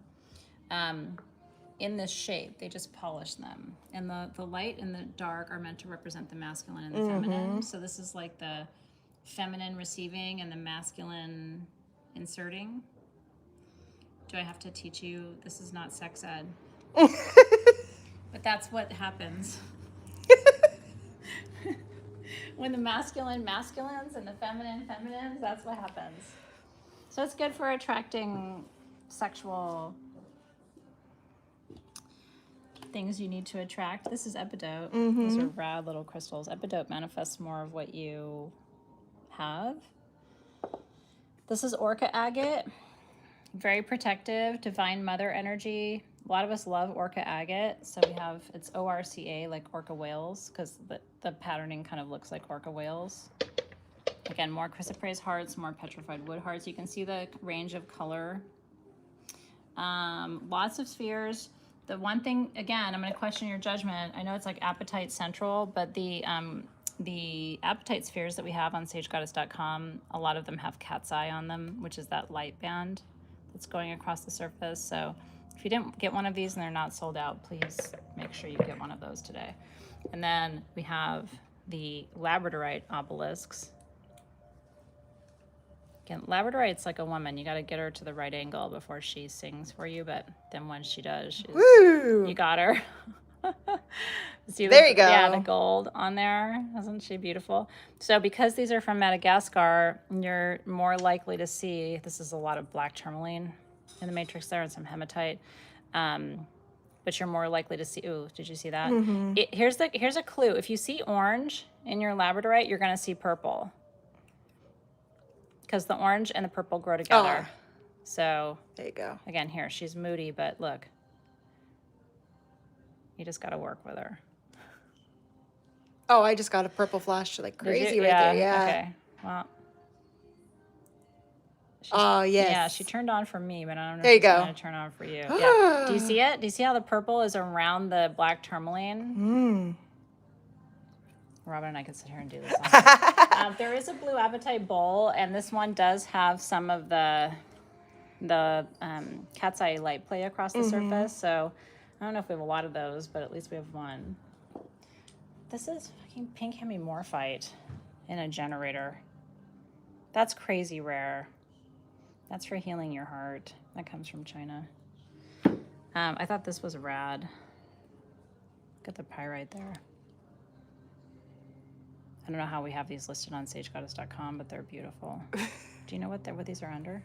In this shape, they just polish them. And the light and the dark are meant to represent the masculine and the feminine. So this is like the feminine receiving and the masculine inserting. Do I have to teach you? This is not sex ed. But that's what happens. When the masculines and the feminines, that's what happens. So it's good for attracting sexual things you need to attract. This is epidote. These are rad little crystals. Epidote manifests more of what you have. This is orca agate. Very protective, divine mother energy. A lot of us love orca agate. So we have, it's ORCA, like orca whales, because the patterning kind of looks like orca whales. Again, more chrysoprase hearts, more petrified wood hearts. You can see the range of color Lots of spheres. The one thing, again, I'm going to question your judgment. I know it's like Apatite Central, but the Apatite spheres that we have on SageGoddess.com, a lot of them have cat's eye on them, which is that light band that's going across the surface. So if you didn't get one of these and they're not sold out, please make sure you get one of those today. And then we have the Labradorite obelisks. Again, Labradorite's like a woman. You got to get her to the right angle before she sings for you. But then once she does, Woo! you got her. See There you go. Yeah, the gold on there. Isn't she beautiful? So because these are from Madagascar, you're more likely to see, this is a lot of black tourmaline in the matrix there and some hematite. But you're more likely to see, ooh, did you see that? Mm-hmm. Here's a clue. If you see orange in your Labradorite, you're going to see purple. Because the orange and the purple grow together. Oh. So There you go. again, here, she's moody, but look. You just got to work with her. Oh, I just got a purple flash like Did crazy you? right there. Yeah. Okay. Well. Oh, yes. Yeah, she turned on for me, but I don't know There if you she's go. going to turn on for you. Yeah. Do you see it? Do you see how the purple is around the black tourmaline? Robin and I could sit here and do this all night. There is a blue apatite bowl, and this one does have some of the cat's eye light play across the surface. So I don't know if we have a lot of those, but at least we have one. This is fucking pink hemimorphite in a generator. That's crazy rare. That's for healing your heart. That comes from China. I thought this was rad. Got the pyrite there. I don't know how we have these listed on SageGoddess.com, but they're beautiful. Do you know what these are under?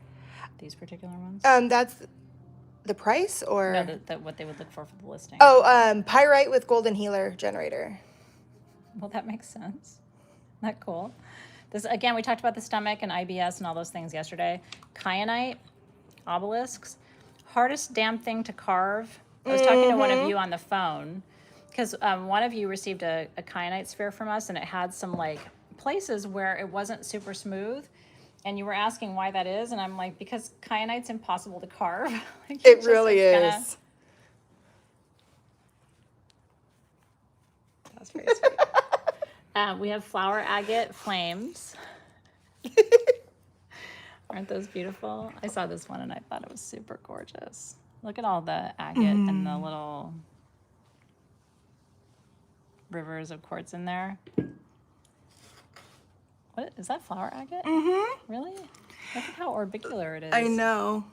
These particular ones? That's the price or? No, what they would look for the listing. Oh, pyrite with golden healer generator. Well, that makes sense. Isn't that cool? This, again, we talked about the stomach and IBS and all those things yesterday. Kyanite, obelisks, hardest damn thing to carve. I was talking to one of you on the phone because one of you received a kyanite sphere from us, and it had some like places where it wasn't super smooth. And you were asking why that is, and I'm like, because kyanite's impossible to carve. Like, It really is. That's very sweet. We have flower agate flames. Aren't those beautiful? I saw this one and I thought it was super gorgeous. Look at all the agate and the little rivers of quartz in there. What is that, flower agate? Really? Look at how orbicular it is. I know.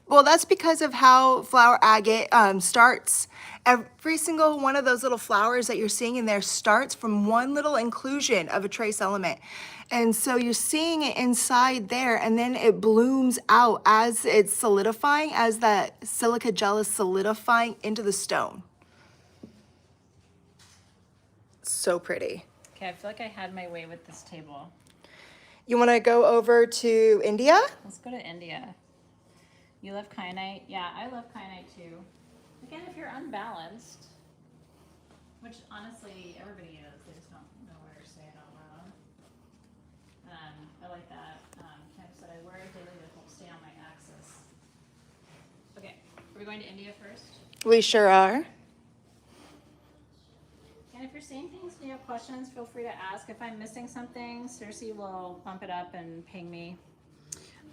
Well, that's because of how flower agate starts. Every single one of those little flowers that you're seeing in there starts from one little inclusion of a trace element. And so you're seeing it inside there, and then it blooms out as it's solidifying, as that silica gel is solidifying into the stone. So pretty. Okay, I feel like I had my way with this table. You want to go over to India? Let's go to India. You love kyanite? Yeah, I love kyanite too. Again, if you're unbalanced, which honestly everybody is, they just don't know where to say it out loud. I like that. Kim said I wear it daily to help stay on my axis. Okay, are we going to India first? We sure are. And if you're seeing things and you have questions, feel free to ask. If I'm missing something, Cersei will bump it up and ping me.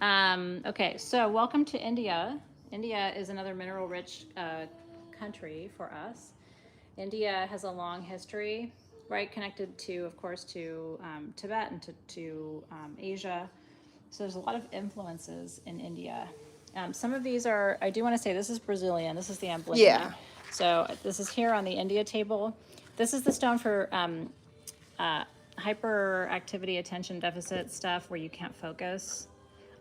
Okay, so welcome to India. India is another mineral-rich country for us. India has a long history, right, connected to, of course, to Tibet and to Asia. So there's a lot of influences in India. Some of these are, I do want to say, this is Brazilian. This is the amblygonite. Yeah. So this is here on the India table. This is the stone for hyperactivity, attention deficit stuff where you can't focus.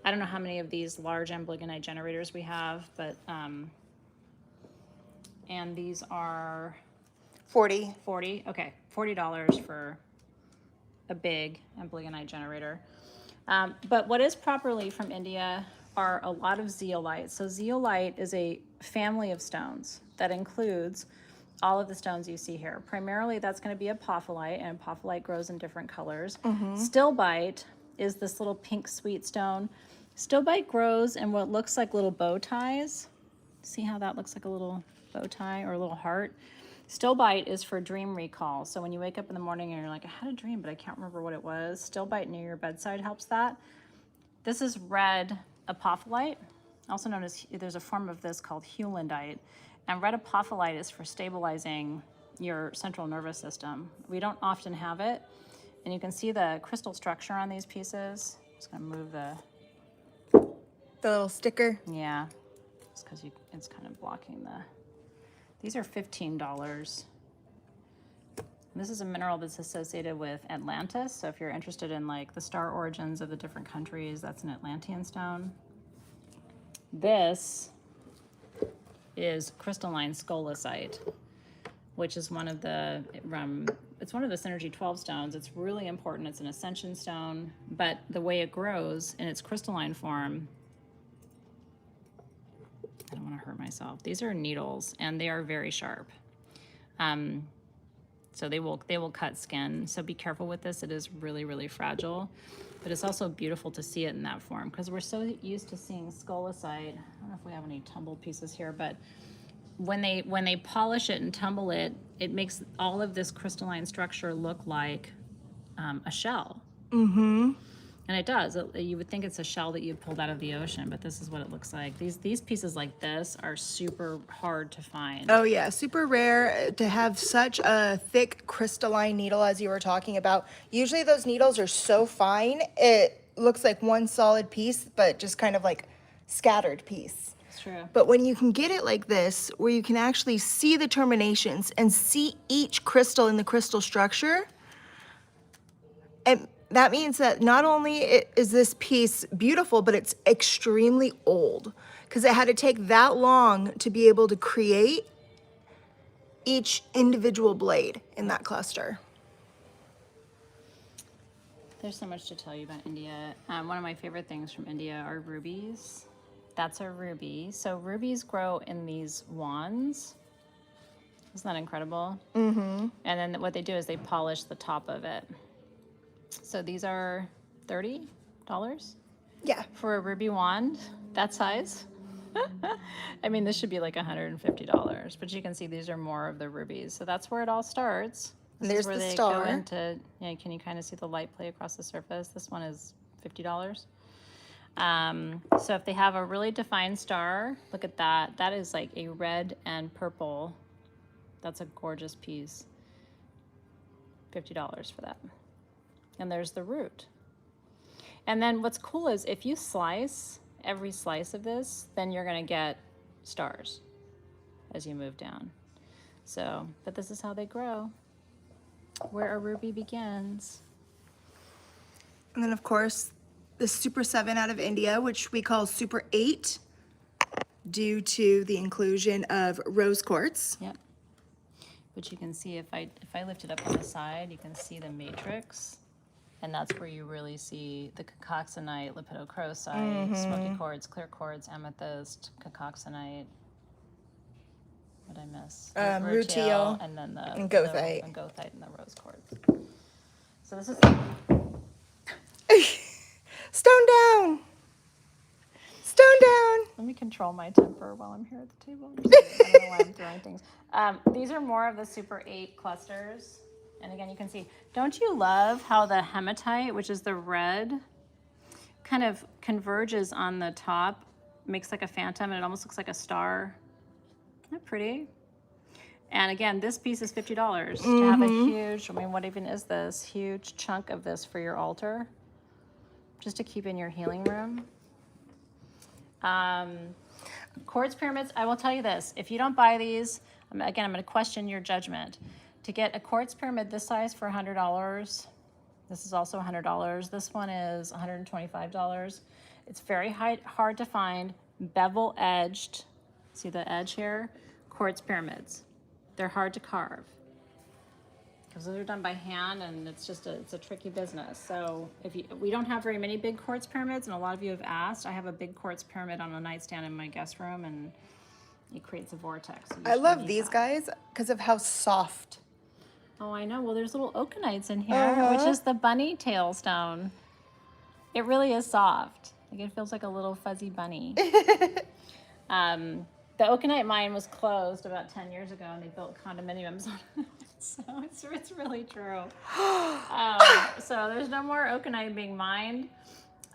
I don't know how many of these large amblygonite generators we have, but and these are 40. 40. Okay, $40 for a big amblygonite generator. But what is properly from India are a lot of zeolites. So zeolite is a family of stones that includes all of the stones you see here. Primarily, that's going to be apophyllite, and apophyllite grows in different colors. Stillbite is this little pink sweet stone. Stilbite grows in what looks like little bow ties. See how that looks like a little bow tie or a little heart? Stilbite is for dream recall. So when you wake up in the morning and you're like, I had a dream, but I can't remember what it was. Stilbite near your bedside helps that. This is red apophyllite, also known as, there's a form of this called heulandite. And red apophyllite is for stabilizing your central nervous system. We don't often have it. And you can see the crystal structure on these pieces. I'm just gonna move the little sticker. yeah, it's because it's kind of blocking the. These are $15. This is a mineral that's associated with Atlantis. So if you're interested in like the star origins of the different countries, that's an Atlantean stone. This is crystalline scolecite, which is one of the it's one of the Synergy 12 stones. It's really important. It's an ascension stone, but the way it grows in its crystalline form, I don't want to hurt myself. These are needles, and they are very sharp. So they will cut skin. So be careful with this. It is really, really fragile, but it's also beautiful to see it in that form because we're so used to seeing scolecite. I don't know if we have any tumbled pieces here, but when they polish it and tumble it, it makes all of this crystalline structure look like a shell. Mm-hmm. And it does. You would think it's a shell that you pulled out of the ocean, but this is what it looks like. These pieces like this are super hard to find. Oh yeah, super rare to have such a thick crystalline needle as you were talking about. Usually those needles are so fine, it looks like one solid piece, but just kind of like scattered piece. It's true. But when you can get it like this, where you can actually see the terminations and see each crystal in the crystal structure, and that means that not only is this piece beautiful, but it's extremely old because it had to take that long to be able to create each individual blade in that cluster. There's so much to tell you about India. One of my favorite things from India are rubies. That's a ruby. So rubies grow in these wands. Isn't that incredible? Mm-hmm. And then what they do is they polish the top of it. So these are $30 Yeah. for a ruby wand that size. I mean, this should be like $150, but you can see these are more of the rubies. So that's where it all starts. This There's is where the they star. go into, can you kind of see the light play across the surface? This one is $50. So if they have a really defined star, look at that. That is like a red and purple. That's a gorgeous piece. $50 for that. And there's the root. And then what's cool is if you slice every slice of this, then you're going to get stars as you move down. So, but this is how they grow, where a ruby begins. And then of course, the Super 7 out of India, which we call Super 8, due to the inclusion of rose quartz. Yep. But you can see if I lift it up on the side, you can see the matrix. And that's where you really see the cacoxenite, lepidochrosite, smoky quartz, clear quartz, amethyst, cacoxenite. What did I miss? Rutile, and then and goethite. And goethite and the rose quartz. So this is Stone down! Stone down! Let me control my temper while I'm here at the table. I don't know why I'm throwing things. These are more of the Super 8 clusters. And again, you can see, don't you love how the hematite, which is the red, kind of converges on the top, makes like a phantom, and it almost looks like a star. Isn't that pretty? And again, this piece is $50 to have a huge, I mean, what even is this? Huge chunk of this for your altar, just to keep in your healing room. Quartz pyramids, I will tell you this, if you don't buy these, again, I'm going to question your judgment. To get a quartz pyramid this size for $100, this is also $100. This one is $125. It's very hard to find bevel edged, see the edge here? Quartz pyramids. They're hard to carve because those are done by hand, and it's a tricky business. So we don't have very many big quartz pyramids, and a lot of you have asked. I have a big quartz pyramid on a nightstand in my guest room, and it creates a vortex. So I love these guys because of how soft. Oh, I know. Well, there's little okanites in here, which is the bunny tail stone. It really is soft. Like it feels like a little fuzzy bunny. The Okanite mine was closed about 10 years ago, and they built condominiums on it. So it's really true. So there's no more Okanite being mined.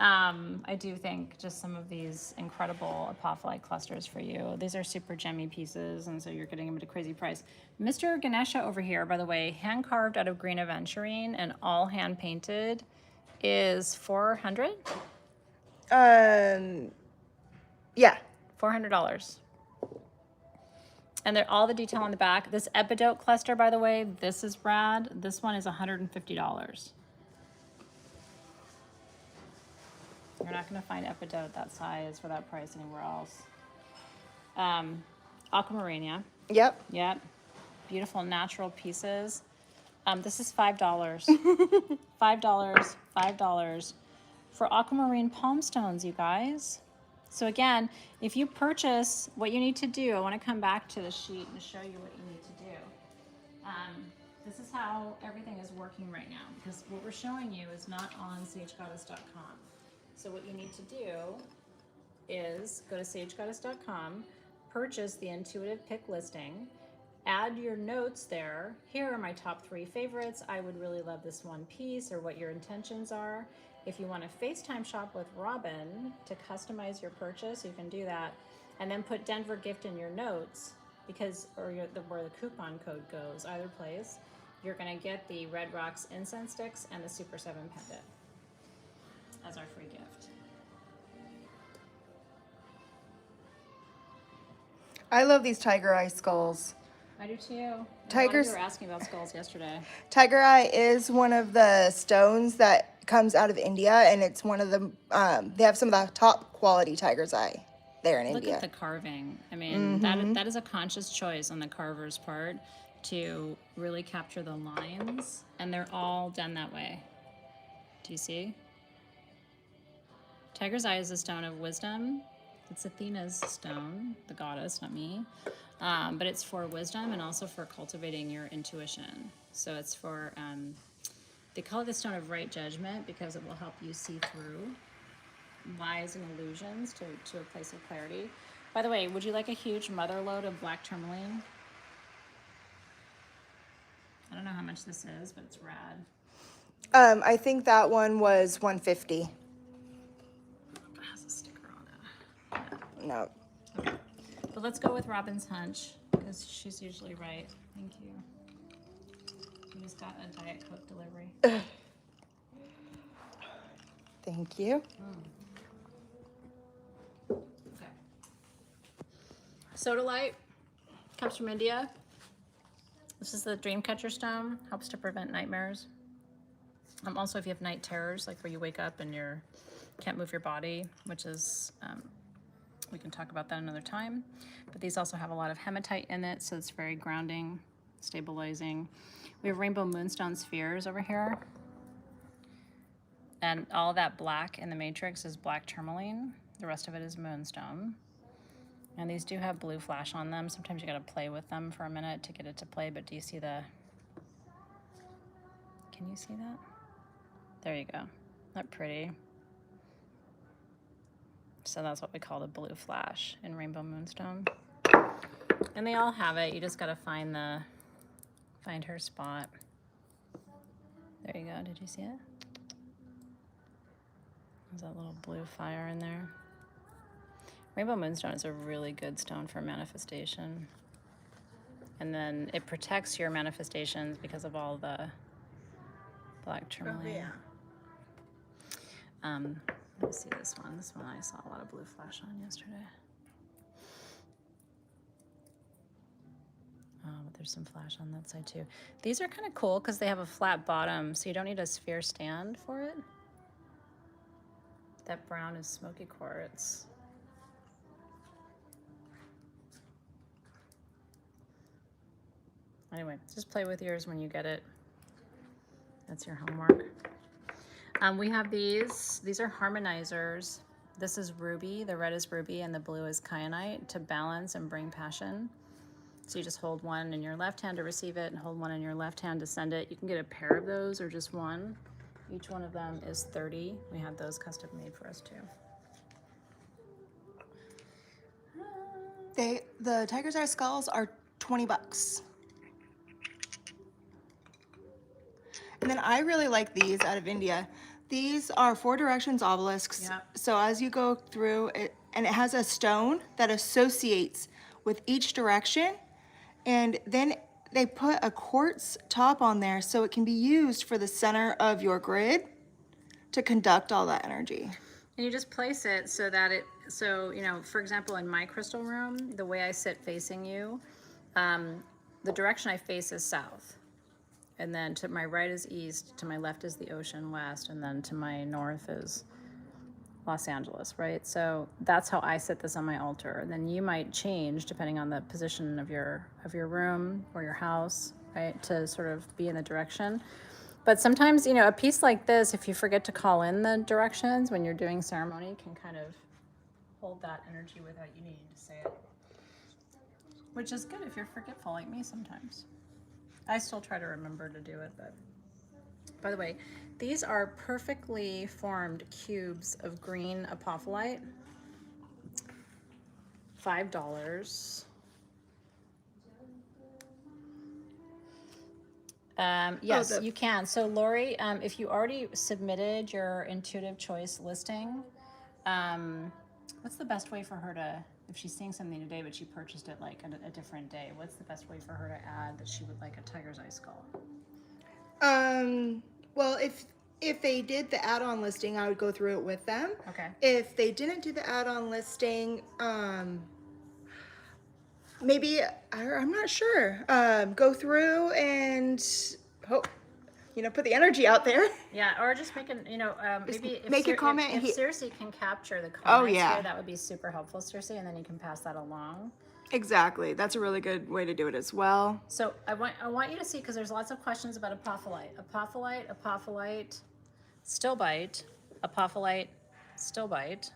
I do think just some of these incredible apophyllite clusters for you. These are super gemmy pieces, and so you're getting them at a crazy price. Mr. Ganesha over here, by the way, hand carved out of green aventurine and all hand painted, is $400. Yeah. $400. And they're all the detail on the back. This epidote cluster, by the way, this is rad. This one is $150. You're not going to find epidote that size for that price anywhere else. Aquamarine, yeah? Yep. Yep. Beautiful natural pieces. This is $5. $5 for aquamarine palm stones, you guys. So again, if you purchase, what you need to do, I want to come back to the sheet and show you what you need to do. This is how everything is working right now, because what we're showing you is not on sagegoddess.com. So what you need to do is go to sagegoddess.com, purchase the intuitive pick listing, add your notes there. Here are my top 3 favorites. I would really love this one piece, or what your intentions are. If you want to FaceTime shop with Robin to customize your purchase, you can do that. And then put Denver gift in your notes, because, or where the coupon code goes, either place, you're going to get the Red Rocks incense sticks and the Super 7 pendant as our free gift. I love these tiger eye skulls. I do too. Tigers. You were asking about skulls yesterday. Tiger eye is one of the stones that comes out of India, and it's one of the, they have some of the top quality tiger's eye there in India. Look at the carving. I mean, that is a conscious choice on the carver's part to really capture the lines, and they're all done that way. Do you see? Tiger's eye is a stone of wisdom. It's Athena's stone, the goddess, not me. But it's for wisdom and also for cultivating your intuition. So it's for, they call it the stone of right judgment because it will help you see through lies and illusions to a place of clarity. By the way, would you like a huge mother load of black tourmaline? I don't know how much this is, but it's rad. I think that one was $150. It has a sticker on it. Yeah. No. Okay. But let's go with Robin's hunch, because she's usually right. Thank you. We just got a Diet Coke delivery. Thank you. Okay. Sodalite comes from India. This is the Dreamcatcher stone. Helps to prevent nightmares. Also, if you have night terrors, like where you wake up and you can't move your body, which is, we can talk about that another time. But these also have a lot of hematite in it, so it's very grounding, stabilizing. We have rainbow moonstone spheres over here. And all that black in the matrix is black tourmaline. The rest of it is moonstone. And these do have blue flash on them. Sometimes you gotta play with them for a minute to get it to play, but do you see the, can you see that? There you go. Isn't that pretty? So that's what we call the blue flash in rainbow moonstone. And they all have it. You just gotta find her spot. There you go. Did you see it? There's that little blue fire in there. Rainbow moonstone is a really good stone for manifestation. And then it protects your manifestations because of all the black tourmaline. Oh, yeah. Let me see this one. This one I saw a lot of blue flash on yesterday. Oh, but there's some flash on that side too. These are kind of cool because they have a flat bottom, so you don't need a sphere stand for it. That brown is smoky quartz. Anyway, just play with yours when you get it. That's your homework. We have these. These are harmonizers. This is ruby. The red is ruby and the blue is kyanite to balance and bring passion. So you just hold one in your left hand to receive it and hold one in your left hand to send it. You can get a pair of those or just one. Each one of them is $30. We have those custom made for us too. The tiger's eye skulls are 20 bucks. And then I really like these out of India. These are 4 directions obelisks. Yep. So as you go through it, and it has a stone that associates with each direction. And then they put a quartz top on there so it can be used for the center of your grid to conduct all that energy. And you just place it so that so, you know, for example, in my crystal room, the way I sit facing you, the direction I face is south. And then to my right is east, to my left is the ocean west, and then to my north is Los Angeles, right? So that's how I set this on my altar. And then you might change depending on the position of your room or your house, right? To sort of be in the direction. But sometimes, you know, a piece like this, if you forget to call in the directions when you're doing ceremony, can kind of hold that energy without you needing to say it. Which is good if you're forgetful like me sometimes. I still try to remember to do it, but by the way, these are perfectly formed cubes of green apophyllite. $5. Yes, you can. So Lori, if you already submitted your intuitive choice listing, what's the best way for her to, if she's seeing something today but she purchased it like a different day, what's the best way for her to add that she would like a tiger's eye skull? Well, if they did the add-on listing, I would go through it with them. Okay. If they didn't do the add-on listing, maybe, I'm not sure, go through and hope, you know, put the energy out there. Yeah, or just make an, you know, maybe if make a comment if and Circe can capture the comments Oh, yeah. here, that would be super helpful, Circe, and then you can pass that along. Exactly. That's a really good way to do it as well. So I want you to see, because there's lots of questions about apophyllite. Apophyllite, stillbite, apophyllite, stillbite,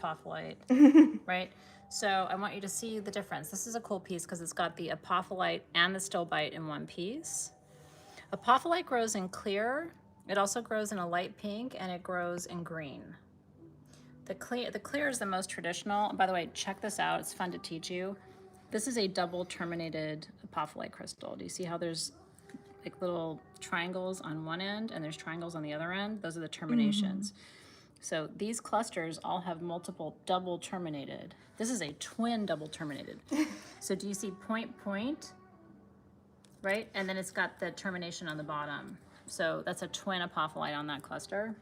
apophyllite, right? So I want you to see the difference. This is a cool piece because it's got the apophyllite and the stillbite in one piece. Apophyllite grows in clear. It also grows in a light pink, and it grows in green. The clear is the most traditional. And by the way, check this out. It's fun to teach you. This is a double terminated apophyllite crystal. Do you see how there's like little triangles on one end and there's triangles on the other end? Those are the terminations. So these clusters all have multiple double terminated. This is a twin double terminated. So do you see point, right? And then it's got the termination on the bottom. So that's a twin apophyllite on that cluster.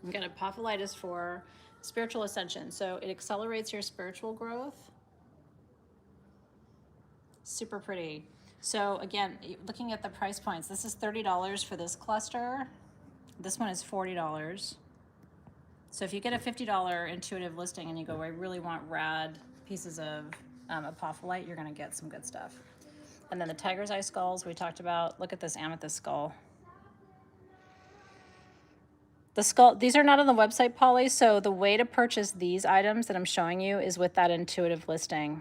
Again, apophyllite is for spiritual ascension. So it accelerates your spiritual growth. Super pretty. So again, looking at the price points, this is $30 for this cluster. This one is $40. So if you get a $50 intuitive listing and you go, I really want rad pieces of apophyllite, you're gonna get some good stuff. And then the tiger's eye skulls we talked about. Look at this amethyst skull. The skull, these are not on the website, Polly, so the way to purchase these items that I'm showing you is with that intuitive listing.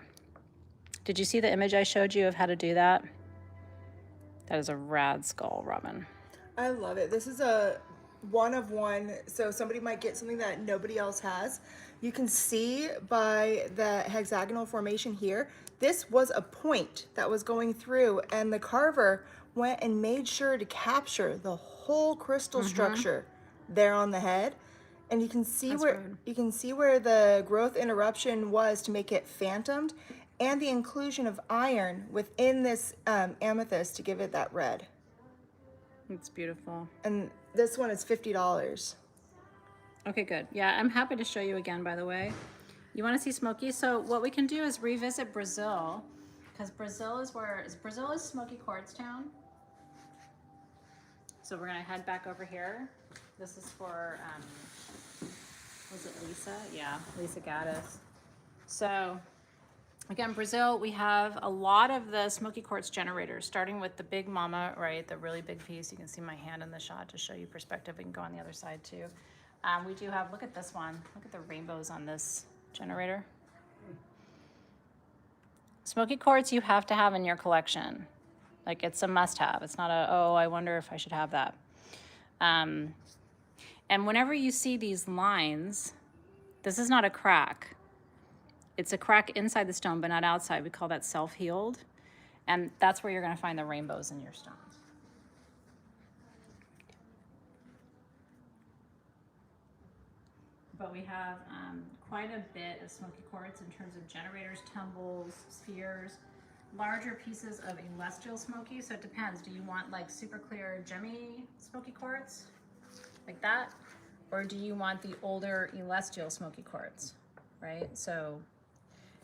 Did you see the image I showed you of how to do that? That is a rad skull, Robin. I love it. This is a one of one, so somebody might get something that nobody else has. You can see by the hexagonal formation here, this was a point that was going through, and the carver went and made sure to capture the whole crystal structure there on the head. And you can see where the growth interruption was to make it phantomed, and the inclusion of iron within this amethyst to give it that red. It's beautiful. And this one is $50. Okay, good. Yeah, I'm happy to show you again, by the way. You want to see Smoky? So what we can do is revisit Brazil, because Brazil is Smoky Quartz Town. So we're gonna head back over here. This is for, was it Lisa? Yeah, Lisa Gaddis. So again, Brazil, we have a lot of the Smoky Quartz generators, starting with the big mama, right? The really big piece. You can see my hand in the shot to show you perspective. We can go on the other side too. We do have, look at this one. Look at the rainbows on this generator. Smoky Quartz you have to have in your collection. Like, it's a must-have. It's not a, oh, I wonder if I should have that. And whenever you see these lines, this is not a crack. it's a crack inside the stone, but not outside. We call that self-healed. And that's where you're going to find the rainbows in your stones. But we have quite a bit of smoky quartz in terms of generators, tumbles, spheres, larger pieces of celestial smoky. So it depends. Do you want like super clear gemmy smoky quartz like that? Or do you want the older celestial smoky quartz, right? So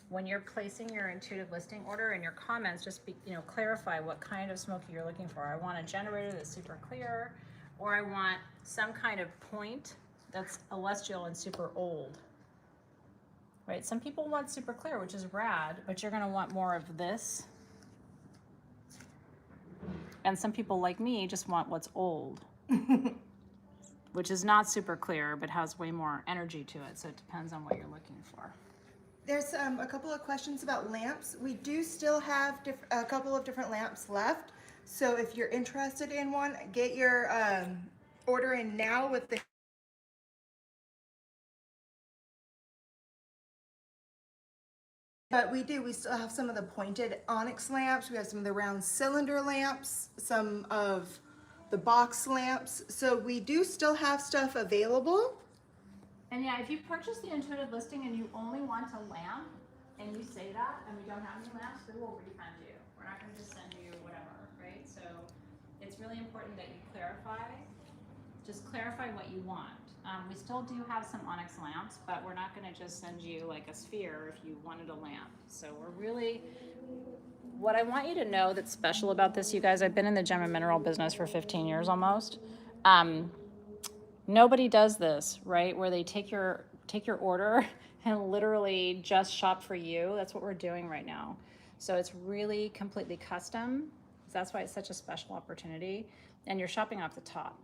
when you're placing your intuitive listing order in your comments, just clarify what kind of smoky you're looking for. I want a generator that's super clear, or I want some kind of point that's celestial and super old, right? Some people want super clear, which is rad, but you're gonna want more of this. And some people like me just want what's old, which is not super clear, but has way more energy to it. So it depends on what you're looking for. There's a couple of questions about lamps. We do still have a couple of different lamps left. So if you're interested in one, get your order in now with the But we still have some of the pointed onyx lamps. We have some of the round cylinder lamps, some of the box lamps. So we do still have stuff available. And yeah, if you purchase the intuitive listing and you only want a lamp, and you say that, and we don't have any lamps, we will refund you. We're not gonna just send you whatever, right? So it's really important that you just clarify what you want. We still do have some onyx lamps, but we're not gonna just send you like a sphere if you wanted a lamp. So what I want you to know that's special about this, you guys, I've been in the gem and mineral business for 15 years almost. Nobody does this, right? Where they take your order and literally just shop for you. That's what we're doing right now. So it's really completely custom. That's why it's such a special opportunity. And you're shopping off the top.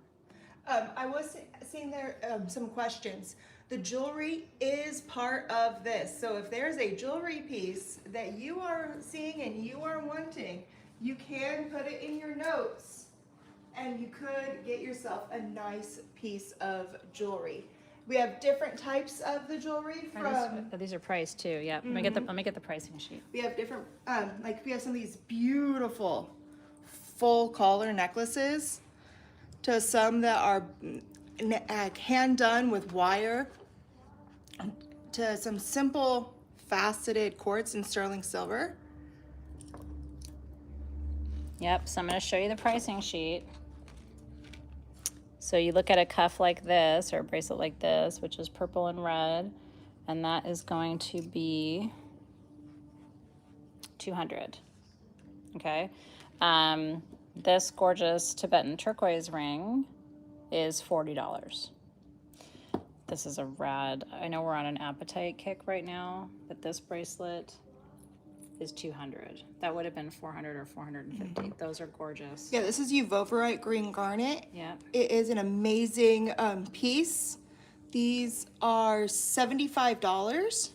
I was seeing there some questions. The jewelry is part of this. So if there's a jewelry piece that you are seeing and you are wanting, you can put it in your notes and you could get yourself a nice piece of jewelry. We have different types of the jewelry from... These are priced too, yeah. Let me get the pricing sheet. We have different, we have some of these beautiful full collar necklaces to some that are hand done with wire, to some simple faceted quartz and sterling silver. Yep, so I'm going to show you the pricing sheet. So you look at a cuff like this or a bracelet like this, which is purple and red, and that is going to be $200. Okay. This gorgeous Tibetan turquoise ring is $40. This is a rad, I know we're on an appetite kick right now, but this bracelet is $200. That would have been $400 or $450. Those are gorgeous. Yeah, this is Uvoverite green garnet. Yeah. It is an amazing piece. These are $75.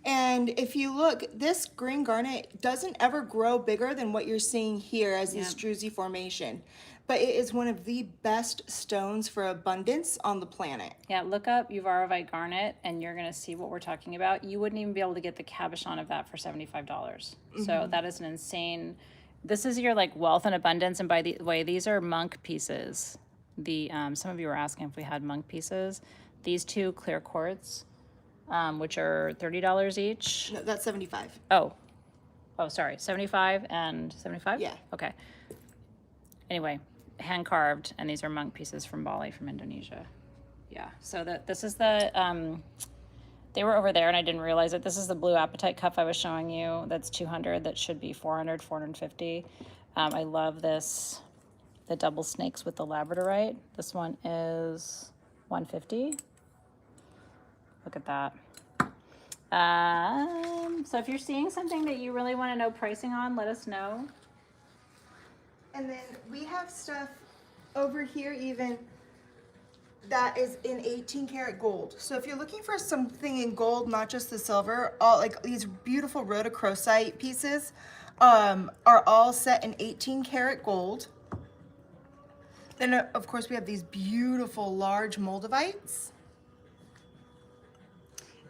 And if you look, this green garnet doesn't ever grow bigger than what you're seeing here as this druzy formation. But it is one of the best stones for abundance on the planet. Yeah, look up Uvarovite garnet and you're going to see what we're talking about. You wouldn't even be able to get the cabochon of that for $75. So that is an insane, this is your like wealth and abundance. And by the way, these are monk pieces. Some of you were asking if we had monk pieces. These two clear quartz, which are $30 each. No, that's 75. Oh, sorry, 75 and 75? Yeah. Okay. Anyway, hand carved, and these are monk pieces from Bali, from Indonesia. Yeah, so this is the, they were over there and I didn't realize it. This is the blue apatite cuff I was showing you. That's $200, that should be $400, $450. I love this, the double snakes with the labradorite. This one is $150. Look at that. So if you're seeing something that you really want to know pricing on, let us know. And then we have stuff over here even that is in 18 karat gold. So if you're looking for something in gold, not just the silver, all like these beautiful rhodochrosite pieces are all set in 18 karat gold. Then of course we have these beautiful large moldavites.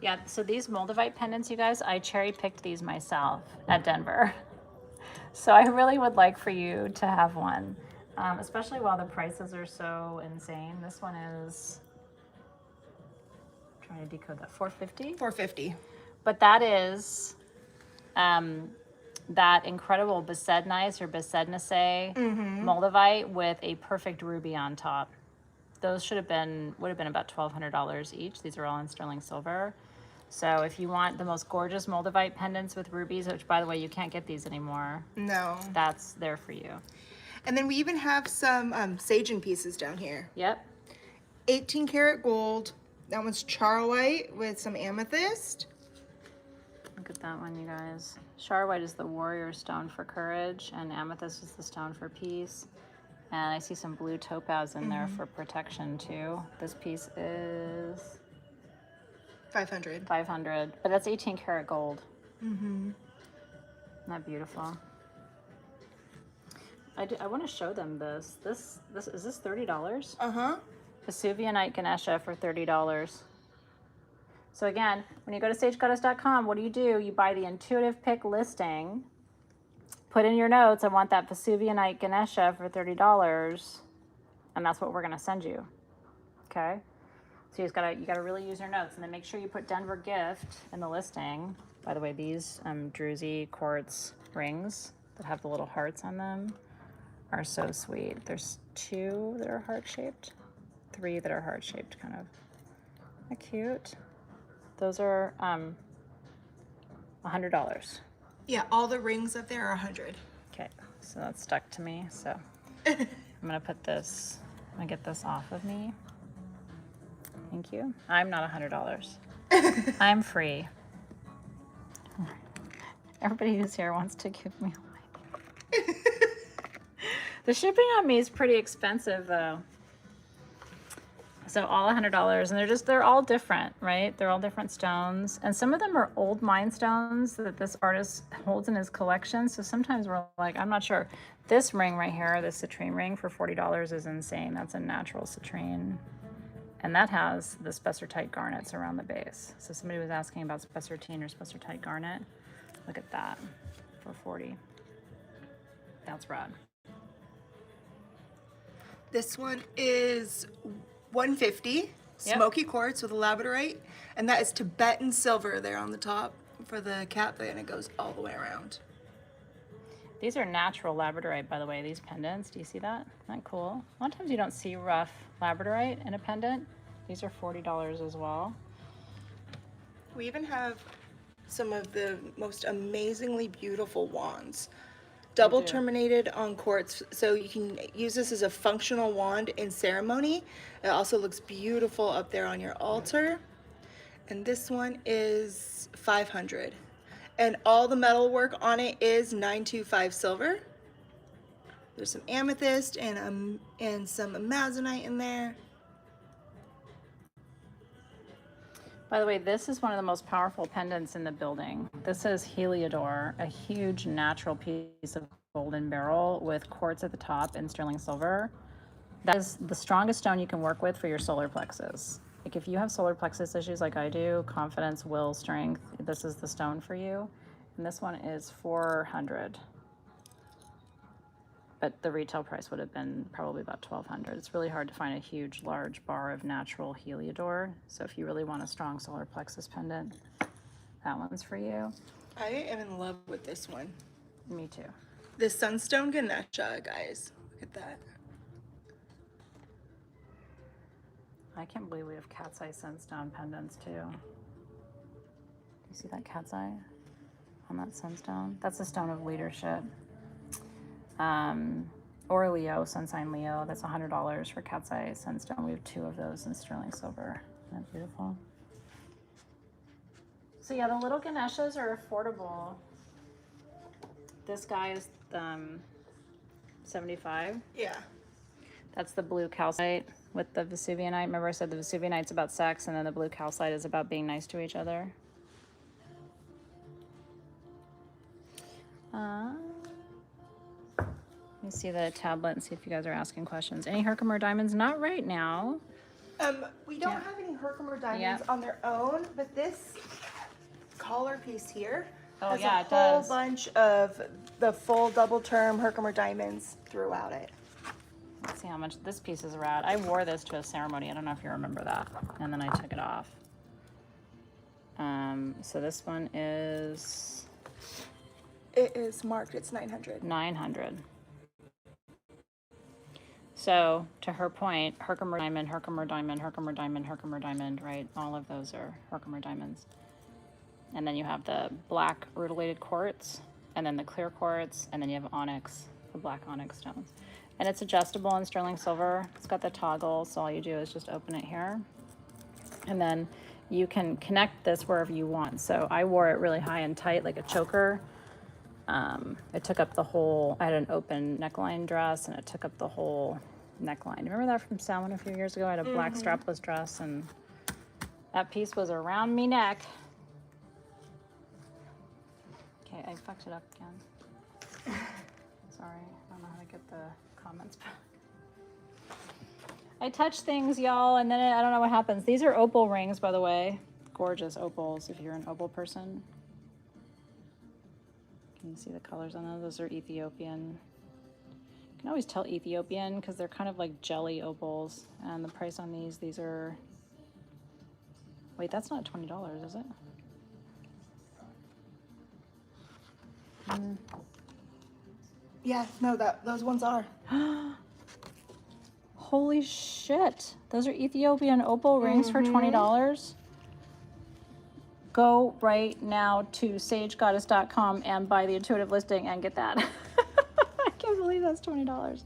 Yeah, so these Moldavite pendants, you guys, I cherry picked these myself at Denver. So I really would like for you to have one, especially while the prices are so insane. This one is, I'm trying to decode that, $450. $450. But that is that incredible Besednice or Besednace Moldavite with a perfect ruby on top. Those would have been about $1,200 each. These are all in sterling silver. So if you want the most gorgeous Moldavite pendants with rubies, which by the way, you can't get these anymore. No. That's there for you. And then we even have some saging pieces down here. Yep. 18 karat gold. That one's charwhite with some amethyst. Look at that one, you guys. Charwhite is the warrior stone for courage, and amethyst is the stone for peace. And I see some blue topaz in there for protection too. This piece is 500. 500, but that's 18 karat gold. Isn't that beautiful? I want to show them this. This is this $30? Vesuvianite Ganesha for $30. So again, when you go to stagegoddess.com, what do? You buy the intuitive pick listing, put in your notes, I want that Vesuvianite Ganesha for $30, and that's what we're gonna send you. Okay? So you gotta really use your notes, and then make sure you put Denver gift in the listing. By the way, these druzy quartz rings that have the little hearts on them are so sweet. There's 2 that are heart-shaped, 3 that are heart-shaped, kind of. Isn't that cute? Those are $100. Yeah, all the rings up there are 100. Okay, so that's stuck to me. So I'm gonna put this. I'm gonna get this off of me. Thank you. I'm not $100. I'm free. Everybody who's here wants to give me away. The shipping on me is pretty expensive though. So all $100, and they're all different, right? They're all different stones. And some of them are old mine stones that this artist holds in his collection. So sometimes we're like, I'm not sure. This ring right here, this citrine ring for $40 is insane. That's a natural citrine. And that has the Spherite garnets around the base. So somebody was asking about Spherite or Spherite garnet. Look at that for $40. That's rad. This one is $150. Yep. Smoky quartz with a labradorite, and that is Tibetan silver there on the top for the cap, and it goes all the way around. These are natural labradorite, by the way, these pendants. Do you see that? Isn't that cool? A lot of times you don't see rough labradorite in a pendant. These are $40 as well. We even have some of the most amazingly beautiful wands. Double terminated on quartz, so you can use this as a functional wand in ceremony. It also looks beautiful up there on your altar. And this one is 500. And all the metal work on it is 925 silver. There's some amethyst and some amazonite in there. By the way, this is one of the most powerful pendants in the building. This is Heliodor, a huge natural piece of golden beryl with quartz at the top and sterling silver. That is the strongest stone you can work with for your solar plexus. Like if you have solar plexus issues like I do, confidence, will, strength, this is the stone for you. And this one is $400. But the retail price would have been probably about $1,200. It's really hard to find a huge, large bar of natural Heliodor. So if you really want a strong solar plexus pendant, that one's for you. I am in love with this one. Me too. The Sunstone Ganesha, guys. Look at that. I can't believe we have cat's eye sunstone pendants too. Do you see that cat's eye on that sunstone? That's a stone of leadership. Or Leo, sun sign Leo. That's $100 for cat's eye sunstone. We have 2 of those in sterling silver. Isn't that beautiful? So yeah, the little Ganeshas are affordable. This guy is 75. Yeah. That's the blue calcite with the Vesuvianite. Remember I said the Vesuvianite's about sex, and then the blue calcite is about being nice to each other. Let me see the tablet and see if you guys are asking questions. Any Herkimer diamonds? Not right now. We don't Yeah. have any Herkimer diamonds Yeah. on their own, but this collar piece here Oh, has yeah, a it whole does. bunch of the full double term Herkimer diamonds throughout it. Let's see how much this piece is rad. I wore this to a ceremony. I don't know if you remember that. And then I took it off. So this one is It is marked, it's 900. 900. So to her point, Herkimer diamond, Herkimer diamond, Herkimer diamond, Herkimer diamond, right? All of those are Herkimer diamonds. And then you have the black rutilated quartz, and then the clear quartz, and then you have onyx, the black onyx stones. And it's adjustable in sterling silver. It's got the toggle, so all you do is just open it here. And then you can connect this wherever you want. So I wore it really high and tight, like a choker. It took up the whole, I had an open neckline dress, and it took up the whole neckline. Remember that from Salmon a few years ago? I had a black strapless dress, and that piece was around me neck. Okay, I fucked it up again. Sorry, I don't know how to get the comments back. I touch things, y'all, and then I don't know what happens. These are opal rings, by the way. Gorgeous opals if you're an opal person. Can you see the colors on those? Those are Ethiopian. You can always tell Ethiopian because they're kind of like jelly opals. And the price on these are... Wait, that's not $20, is it? Yeah, no, those ones are. Holy shit. Those are Ethiopian opal rings for $20. Go right now to sagegoddess.com and buy the intuitive listing and get that. I can't believe that's $20.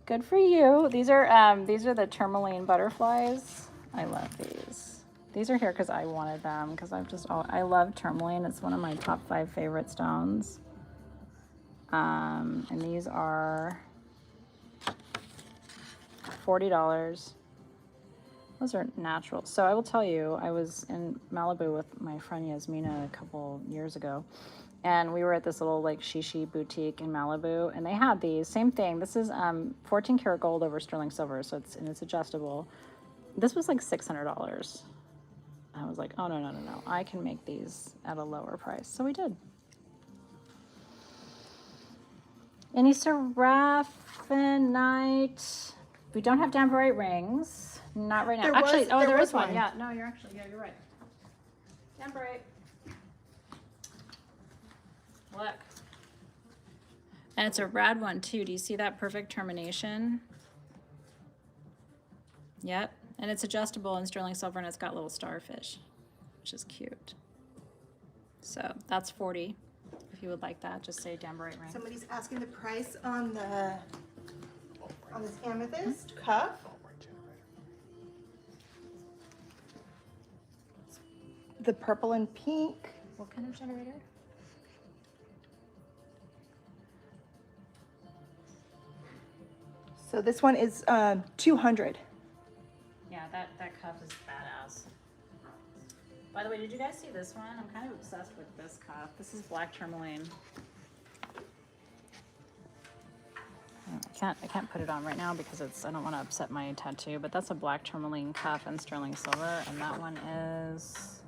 Good for you. These are the tourmaline butterflies. I love these. These are here because I wanted them, because I love tourmaline. It's one of my top 5 favorite stones. And these are $40. Those are natural. So I will tell you, I was in Malibu with my friend Yasmina a couple years ago, and we were at this little like shishi boutique in Malibu, and they had these, same thing. This is 14 karat gold over sterling silver, so it's adjustable. This was like $600. I was like, oh no, I can make these at a lower price. So we did. Any Seraphinite? We don't have Dambarite rings. Not right now. There Actually, was- there was is one. one. Yeah, no, you're right. Dambarite. Look. And it's a rad one too. Do you see that perfect termination? Yep. And it's adjustable in sterling silver, and it's got little starfish, which is cute. So that's 40. If you would like that, just say Dambarite ring. Somebody's asking the price on this amethyst cuff. The purple and pink. What kind of generator? So this one is 200. Yeah, that cuff is badass. By the way, did you guys see this one? I'm kind of obsessed with this cuff. This is black tourmaline. I can't put it on right now because I don't want to upset my tattoo, but that's a black tourmaline cuff in sterling silver, and that one is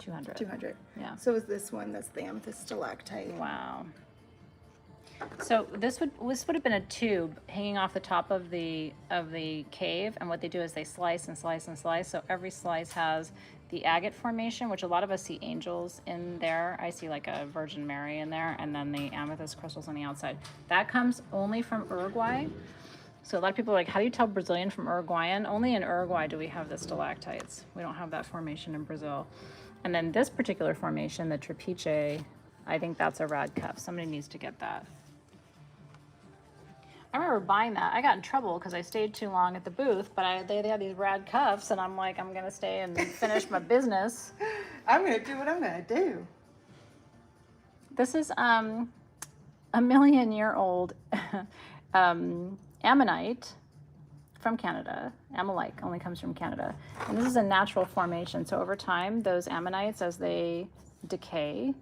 200. 200. Yeah. So is this one, that's the amethyst stalactite. Wow. So this would have been a tube hanging off the top of the cave, and what they do is they slice and slice and slice. So every slice has the agate formation, which a lot of us see angels in there. I see like a Virgin Mary in there, and then the amethyst crystals on the outside. That comes only from Uruguay. So a lot of people are like, how do you tell Brazilian from Uruguayan? Only in Uruguay do we have the stalactites. We don't have that formation in Brazil. And then this particular formation, the trapeche, I think that's a rad cuff. Somebody needs to get that. I remember buying that. I got in trouble because I stayed too long at the booth, but they had these rad cuffs, and I'm like, I'm going to stay and finish my business. I'm going to do what I'm going to do. This is a million-year-old ammonite from Canada. Ammolite only comes from Canada. And this is a natural formation. So over time, those ammonites, as they decay,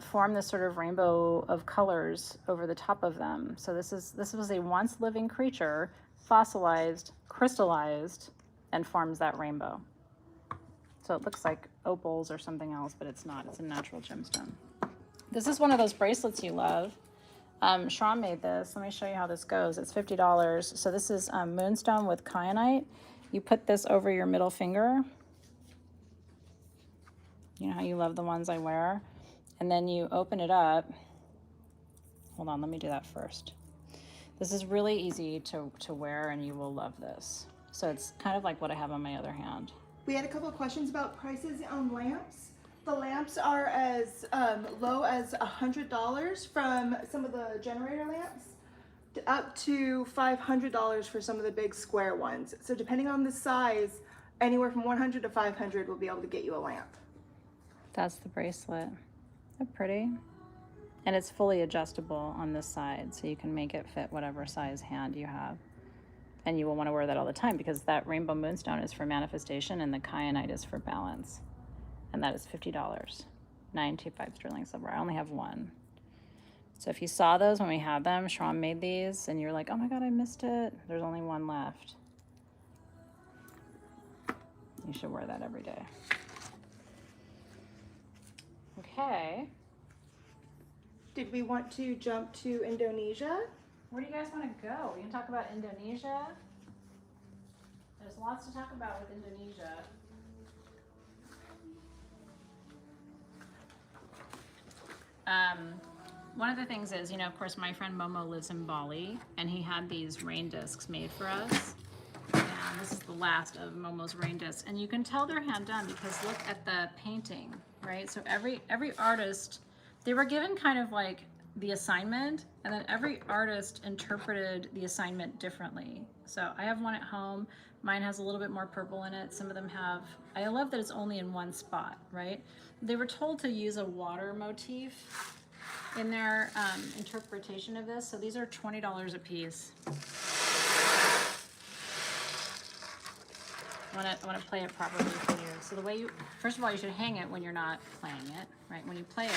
form this sort of rainbow of colors over the top of them. So this was a once living creature, fossilized, crystallized, and forms that rainbow. So it looks like opals or something else, but it's not. It's a natural gemstone. This is one of those bracelets you love. Shram made this. Let me show you how this goes. It's $50. So this is Moonstone with kyanite. You put this over your middle finger. You know how you love the ones I wear? And then you open it up. Hold on, let me do that first. This is really easy to wear, and you will love this. So it's kind of like what I have on my other hand. We had a couple of questions about prices on lamps. The lamps are as low as $100 from some of the generator lamps, up to $500 for some of the big square ones. So depending on the size, anywhere from 100 to 500 will be able to get you a lamp. That's the bracelet. Isn't that pretty? And it's fully adjustable on this side, so you can make it fit whatever size hand you have. And you will want to wear that all the time, because that rainbow moonstone is for manifestation and the kyanite is for balance. And that is $50. 925 sterling silver. I only have one. So if you saw those when we had them, Shram made these, and you're like, oh my God, I missed it. There's only one left. You should wear that every day. Okay. Did we want to jump to Indonesia? Where do you guys want to go? We can talk about Indonesia. There's lots to talk about with Indonesia. One of the things is, you know, of course, my friend Momo lives in Bali, and he had these rain discs made for us. And this is the last of Momo's rain discs. And you can tell they're hand done because look at the painting, right? So every artist, they were given kind of like the assignment, and then every artist interpreted the assignment differently. So I have one at home. Mine has a little bit more purple in it. Some of them have, I love that it's only in one spot, right? They were told to use a water motif in their interpretation of this. So these are $20 a piece. I want to play it properly for you. So the way you, first of all, you should hang it when you're not playing it, right? When you play it,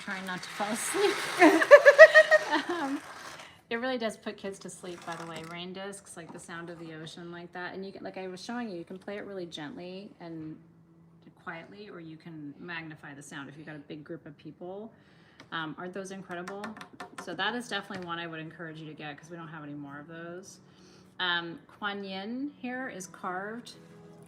trying not to fall asleep. It really does put kids to sleep, by the way. Rain discs, like the sound of the ocean like that. And you can, like I was showing you, you can play it really gently and quietly, or you can magnify the sound if you've got a big group of people. Aren't those incredible? So that is definitely one I would encourage you to get because we don't have any more of those. Kuan Yin here is carved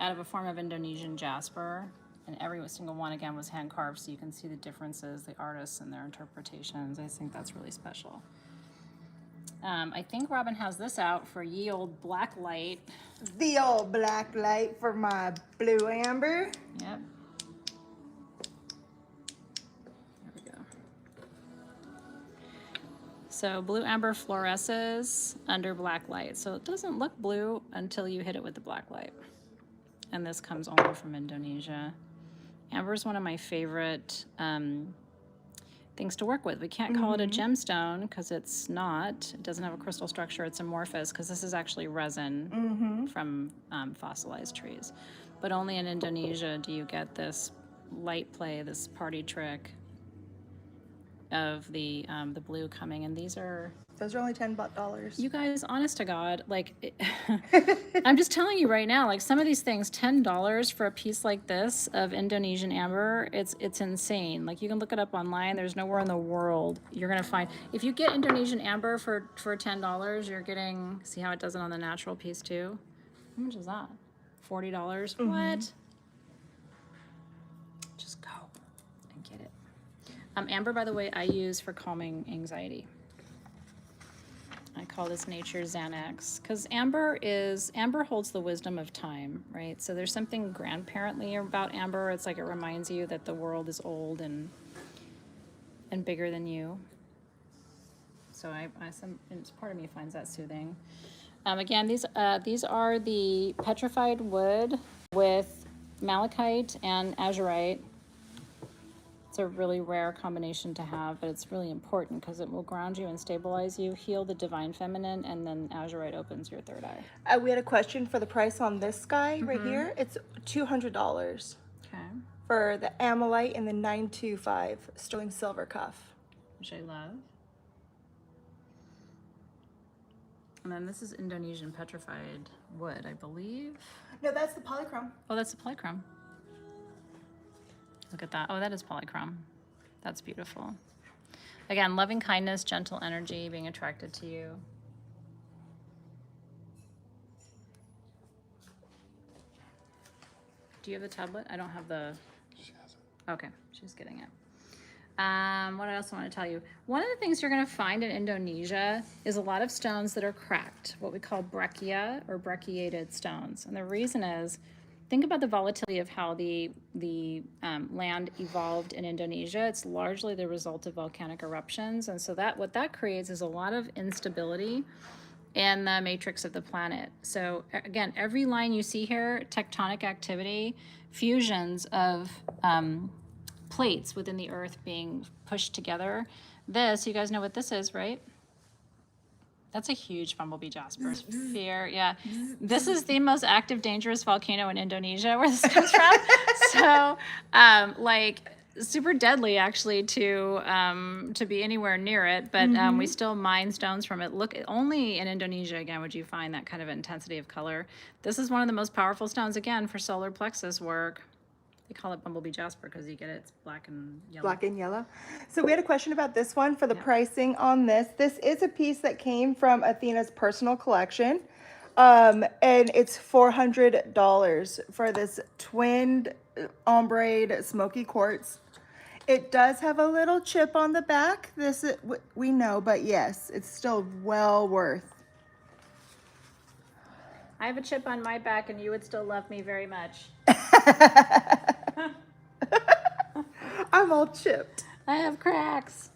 out of a form of Indonesian jasper. And every single one, again, was hand carved, so you can see the differences, the artists and their interpretations. I think that's really special. I think Robin has this out for ye old black light. The old black light for my blue amber. Yep. There we go. So blue amber fluoresces under black light. So it doesn't look blue until you hit it with the black light. And this comes only from Indonesia. Amber is one of my favorite things to work with. We can't call it a gemstone because it's not. It doesn't have a crystal structure. It's amorphous because this is actually resin from fossilized trees. But only in Indonesia do you get this light play, this party trick of the blue coming. And these are... Those are only $10. You guys, honest to God, like, I'm just telling you right now, like some of these things, $10 for a piece like this of Indonesian amber, it's insane. Like you can look it up online. There's nowhere in the world you're going to find. If you get Indonesian amber for $10, you're getting, see how it does it on the natural piece too? How much is that? $40? What? Just go. Amber, by the way, I use for calming anxiety. I call this nature's Xanax because amber holds the wisdom of time, right? So there's something grandparently about amber. It's like it reminds you that the world is old and bigger than you. So it's part of me finds that soothing. Again, these are the petrified wood with malachite and azurite. It's a really rare combination to have, but it's really important because it will ground you and stabilize you, heal the divine feminine, and then azurite opens your third eye. We had a question for the price on this guy right here. It's $200 Okay. for the Amalite and the 925 sterling silver cuff. Which I love. And then this is Indonesian petrified wood, I believe. No, that's the polychrome. Oh, that's the polychrome. Look at that. Oh, that is polychrome. That's beautiful. Again, loving kindness, gentle energy, being attracted to you. Do you have the tablet? I don't have the... She has it. Okay, she's getting it. What else I want to tell you? One of the things you're going to find in Indonesia is a lot of stones that are cracked, what we call breccia or brecciated stones. And the reason is, think about the volatility of how the land evolved in Indonesia. It's largely the result of volcanic eruptions. And so what that creates is a lot of instability in the matrix of the planet. So again, every line you see here, tectonic activity, fusions of plates within the earth being pushed together. This, you guys know what this is, right? That's a huge bumblebee jasper sphere. Yeah. This is the most active, dangerous volcano in Indonesia where this comes from. So, like, super deadly actually to be anywhere near it, but we still mine stones from it. Look, only in Indonesia, again, would you find that kind of intensity of color. This is one of the most powerful stones, again, for solar plexus work. They call it bumblebee jasper because you get it, it's black and yellow. Black and yellow. So we had a question about this one for the pricing on this. This is a piece that came from Athena's personal collection. And it's $400 for this twinned ombre smoky quartz. It does have a little chip on the back. This is, we know, but yes, it's still well worth. I have a chip on my back and you would still love me very much. I'm all chipped. I have cracks.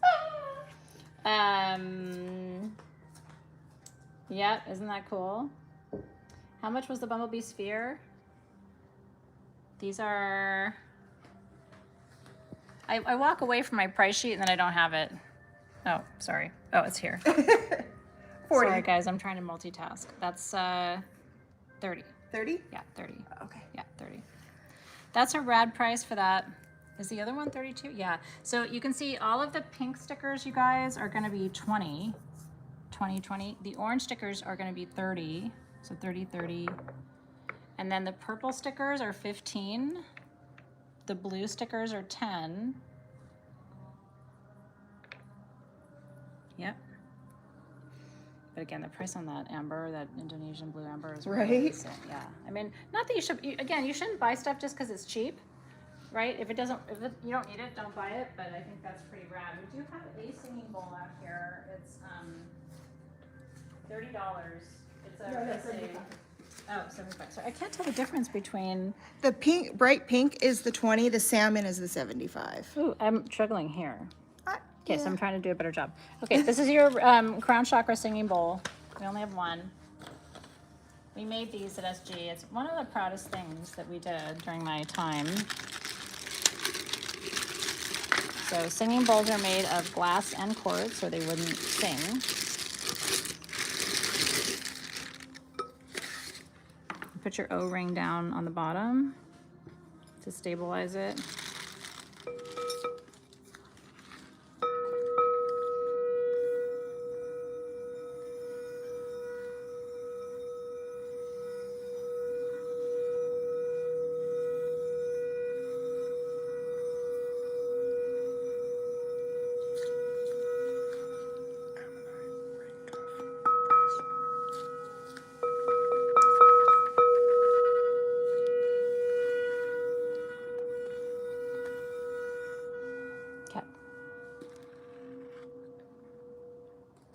Yeah, isn't that cool? How much was the bumblebee sphere? These are... I walk away from my price sheet and then I don't have it. Oh, sorry. Oh, it's here. 40. Sorry, guys. I'm trying to multitask. That's 30. 30? Yeah, 30. Okay. Yeah, 30. That's a rad price for that. Is the other one 32? Yeah. So you can see all of the pink stickers, you guys, are going to be 20. 20, 20. The orange stickers are going to be 30. So 30, 30. And then the purple stickers are 15. The blue stickers are 10. Yep. But again, the price on that amber, that Indonesian blue amber is really insane. Yeah. I mean, not that you should, again, you shouldn't buy stuff just because it's cheap, right? If you don't need it, don't buy it, but I think that's pretty rad. We do have a singing bowl out here. It's $30. It's 75. Sorry, I can't tell the difference between... The pink, bright pink is the 20, the salmon is the 75. Ooh, I'm struggling here. Okay, Yeah. so I'm trying to do a better job. Okay, this is your crown chakra singing bowl. We only have one. We made these at SG. It's one of the proudest things that we did during my time. So singing bowls are made of glass and quartz, so they wouldn't sing. Put your O-ring down on the bottom to stabilize it.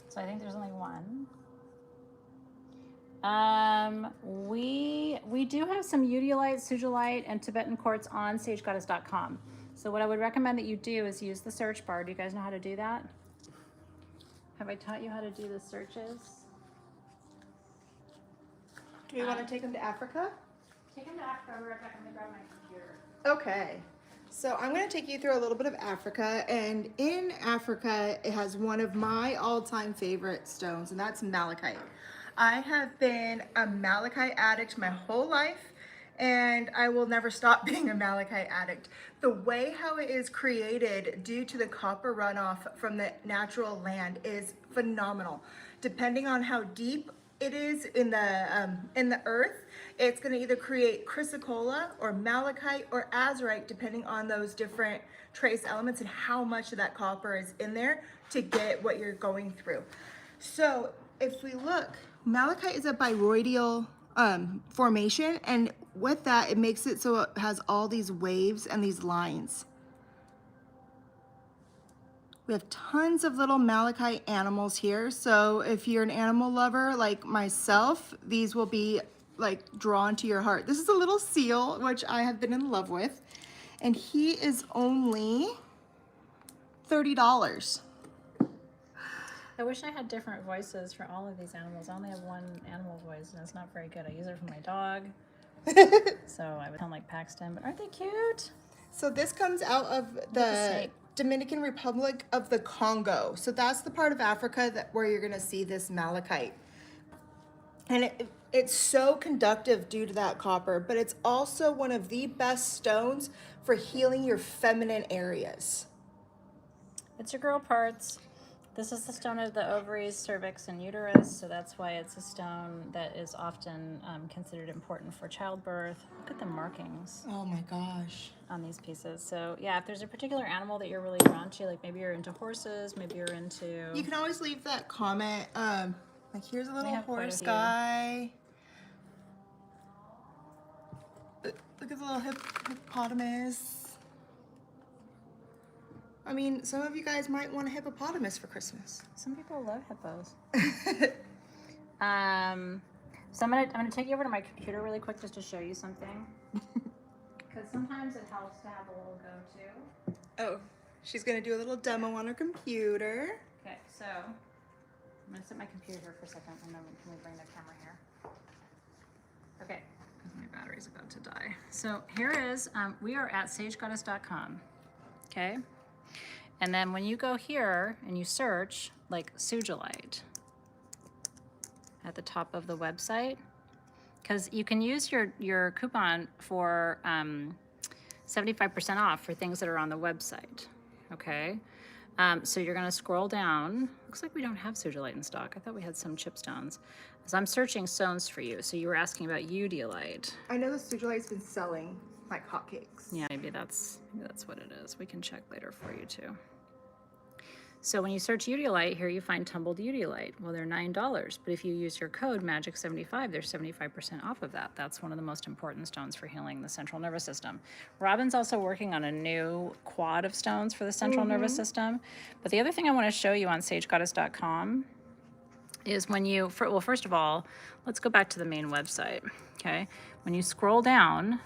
So I think there's only one. We do have some Zeolite, Sugilite, and Tibetan quartz on sagegoddess.com. So what I would recommend that you do is use the search bar. Do you guys know how to do that? Have I taught you how to do the searches? Do we want to take them to Africa? Take them to Africa. I'll be right back. I'm going to grab my computer. Okay. So I'm going to take you through a little bit of Africa, and in Africa, it has one of my all-time favorite stones, and that's malachite. I have been a malachite addict my whole life, and I will never stop being a malachite addict. The way how it is created due to the copper runoff from the natural land is phenomenal. Depending on how deep it is in the earth, it's going to either create chrysocolla or malachite or azurite, depending on those different trace elements and how much of that copper is in there to get what you're going through. So if we look, malachite is a biroidal formation, and with that, it makes it so it has all these waves and these lines. We have tons of little malachite animals here. So if you're an animal lover like myself, these will be like drawn to your heart. This is a little seal, which I have been in love with. And he is only $30. I wish I had different voices for all of these animals. I only have one animal voice, and it's not very good. I use it for my dog. So I would sound like Paxton, but aren't they cute? So this comes out of the Dominican Republic of the Congo. So that's the part of Africa where you're gonna see this malachite. And it's so conductive due to that copper, but it's also one of the best stones for healing your feminine areas. It's your girl parts. This is the stone of the ovaries, cervix, and uterus, so that's why it's a stone that is often considered important for childbirth. Look at the markings. Oh my gosh. On these pieces. So yeah, if there's a particular animal that you're really drawn to, like maybe you're into horses, maybe you're into... You can always leave that comment. Like here's a little horse few. guy. Look at the little hippopotamus. I mean, some of you guys might want a hippopotamus for Christmas. Some people love hippos. So I'm gonna take you over to my computer really quick just to show you something. Because sometimes it helps to have a little go-to. Oh, she's gonna do a little demo on her computer. Okay, so I'm gonna set my computer here for a second, and then can we bring the camera here? Okay, because my battery's about to die. So here is, we are at sagegoddess.com, okay? And then when you go here and you search like Sugilite at the top of the website, because you can use your coupon for 75% off for things that are on the website, okay? So you're gonna scroll down. Looks like we don't have Sugilite in stock. I thought we had some chipstones. So I'm searching stones for you. So you were asking about Zeolite. I know the Sugilite's been selling like hotcakes. Yeah, maybe that's what it is. We can check later for you too. So when you search Zeolite, here you find tumbled Zeolite. Well, they're $9, but if you use your code MAGIC75, there's 75% off of that. That's one of the most important stones for healing the central nervous system. Robin's also working on a new quad of stones for the central nervous system. But the other thing I want to show you on sagegoddess.com is when you, well, first of all, let's go back to the main website, okay? When you scroll down,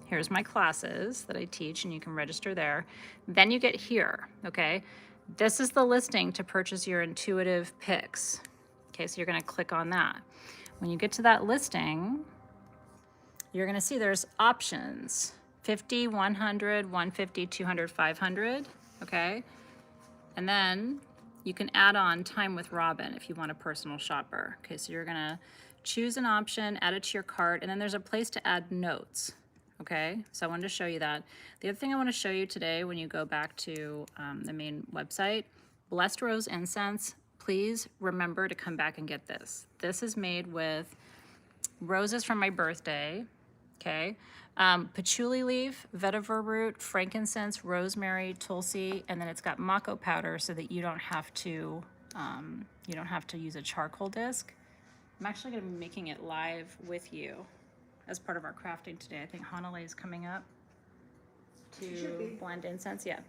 here's my classes that I teach, and you can register there. Then you get here, okay? This is the listing to purchase your intuitive picks. Okay, so you're gonna click on that. When you get to that listing, you're gonna see there's options, 50, 100, 150, 200, 500, okay? And then you can add on time with Robin if you want a personal shopper. Okay, so you're gonna choose an option, add it to your cart, and then there's a place to add notes. Okay, so I wanted to show you that. The other thing I want to show you today when you go back to the main website, Blessed Rose Incense, please remember to come back and get this. This is made with roses from my birthday, okay? Patchouli leaf, vetiver root, frankincense, rosemary, tulsi, and then it's got mako powder so that you don't have to use a charcoal disc. I'm actually going to be making it live with you as part of our crafting today. I think Hanalei is coming up to blend incense, yeah.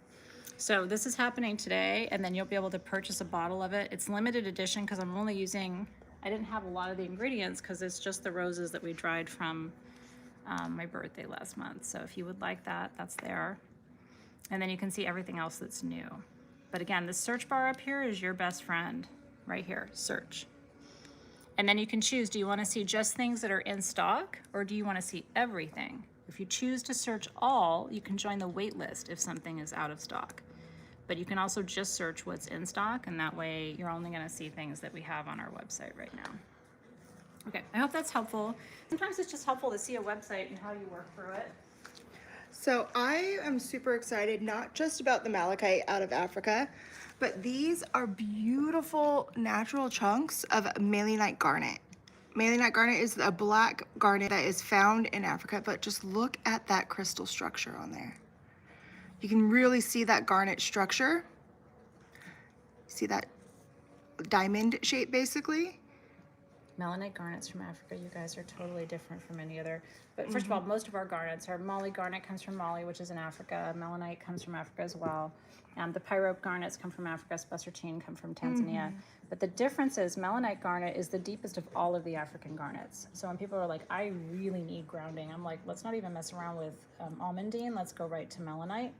So this is happening today, and then you'll be able to purchase a bottle of it. It's limited edition because I'm only using, I didn't have a lot of the ingredients because it's just the roses that we dried from my birthday last month. So if you would like that, that's there. And then you can see everything else that's new. But again, the search bar up here is your best friend. Right here, search. And then you can choose, do you want to see just things that are in stock, or do you want to see everything? If you choose to search all, you can join the wait list if something is out of stock. But you can also just search what's in stock, and that way you're only going to see things that we have on our website right now. Okay, I hope that's helpful. Sometimes it's just helpful to see a website and how you work through it. So I am super excited, not just about the malachite out of Africa, but these are beautiful natural chunks of malachite garnet. Malachite garnet is a black garnet that is found in Africa, but just look at that crystal structure on there. You can really see that garnet structure. See that diamond shape basically? Melanite garnets from Africa, you guys are totally different from any other. But first of all, most of our garnets are Mali garnet comes from Mali, which is in Africa. Melanite comes from Africa as well. The pyrope garnets come from Africa. Spessartine come from Tanzania. But the difference is melanite garnet is the deepest of all of the African garnets. So when people are like, I really need grounding, I'm like, let's not even mess around with almandine. Let's go right to melanite.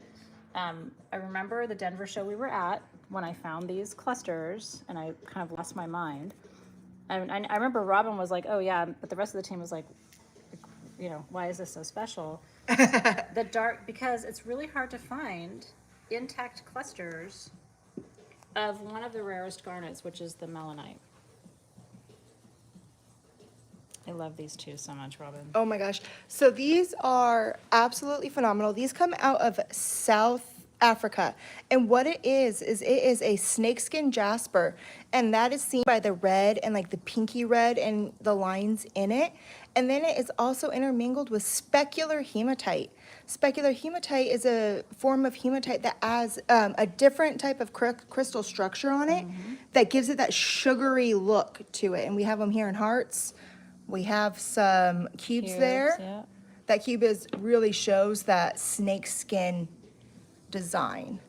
I remember the Denver show we were at when I found these clusters, and I kind of lost my mind. I remember Robin was like, oh yeah, but the rest of the team was like, you know, why is this so special? The dark, because it's really hard to find intact clusters of one of the rarest garnets, which is the melanite. I love these two so much, Robin. Oh my gosh. So these are absolutely phenomenal. These come out of South Africa. And what it is it is a snakeskin jasper. And that is seen by the red and like the pinky red and the lines in it. And then it is also intermingled with specular hematite. Specular hematite is a form of hematite that has a different type of crystal structure on it that gives it that sugary look to it. And we have them here in hearts. We have some cubes there. Yeah. That cube really shows that snakeskin design.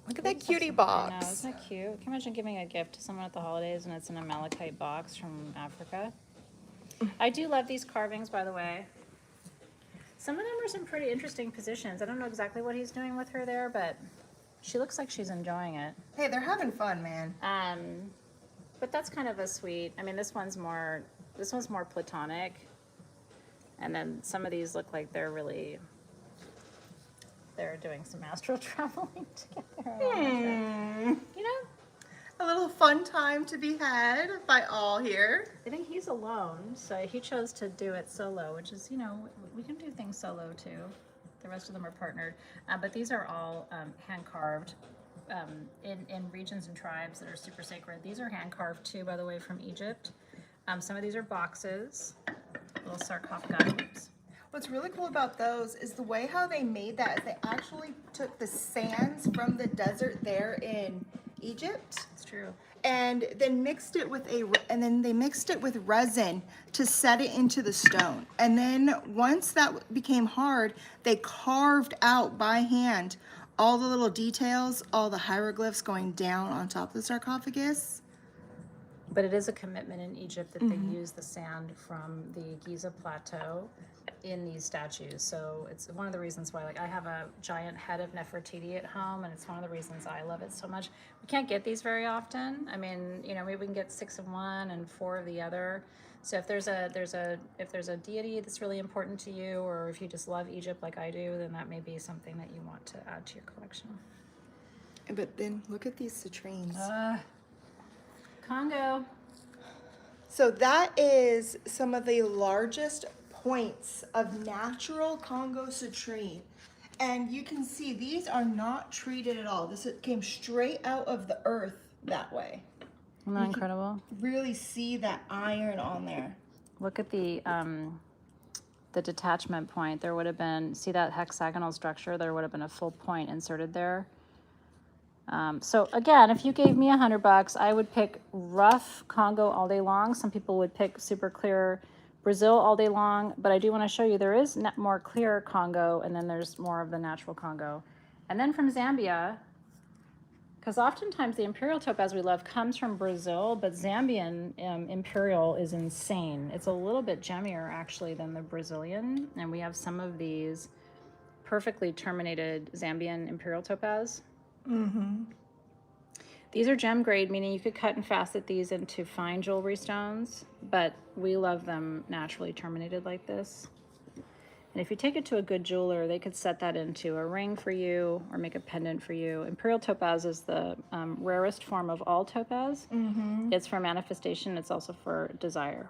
Look at that cutie I know, box. isn't that cute? Can you imagine giving a gift to someone at the holidays and it's in a malachite box from Africa? I do love these carvings, by the way. Some of them are some pretty interesting positions. I don't know exactly what he's doing with her there, but she looks like she's enjoying it. Hey, they're having fun, man. But that's kind of a sweet, I mean, this one's more platonic. And then some of these look like they're doing some astral traveling together. You know? A little fun time to be had by all here. I think he's alone, so he chose to do it solo, which is, you know, we can do things solo too. The rest of them are partnered. But these are all hand carved in regions and tribes that are super sacred. These are hand carved too, by the way, from Egypt. Some of these are boxes, little sarcophagi. What's really cool about those is the way how they made that is they actually took the sands from the desert there in Egypt. It's true. And then mixed it with resin to set it into the stone. And then once that became hard, they carved out by hand all the little details, all the hieroglyphs going down on top of the sarcophagus. But it is a commitment in Egypt that they use the sand from the Giza plateau in these statues. So it's one of the reasons why, like, I have a giant head of Nefertiti at home, and it's one of the reasons I love it so much. We can't get these very often. I mean, you know, maybe we can get 6 of one and 4 of the other. So if there's a deity that's really important to you, or if you just love Egypt like I do, then that may be something that you want to add to your collection. But then look at these citrines. Congo. So that is some of the largest points of natural Congo citrine. And you can see these are not treated at all. This came straight out of the earth that way. Isn't that incredible? Really see that iron on there. Look at the detachment point. There would have been, see that hexagonal structure? There would have been a full point inserted there. So again, if you gave me $100, I would pick rough Congo all day long. Some people would pick super clear Brazil all day long, but I do want to show you there is more clear Congo, and then there's more of the natural Congo. And then from Zambia, because oftentimes the imperial topaz we love comes from Brazil, but Zambian imperial is insane. It's a little bit gemmier actually than the Brazilian, and we have some of these perfectly terminated Zambian imperial topaz. Mm-hmm. These are gem grade, meaning you could cut and facet these into fine jewelry stones, but we love them naturally terminated like this. And if you take it to a good jeweler, they could set that into a ring for you or make a pendant for you. Imperial topaz is the rarest form of all topaz. Mm-hmm. It's for manifestation. It's also for desire.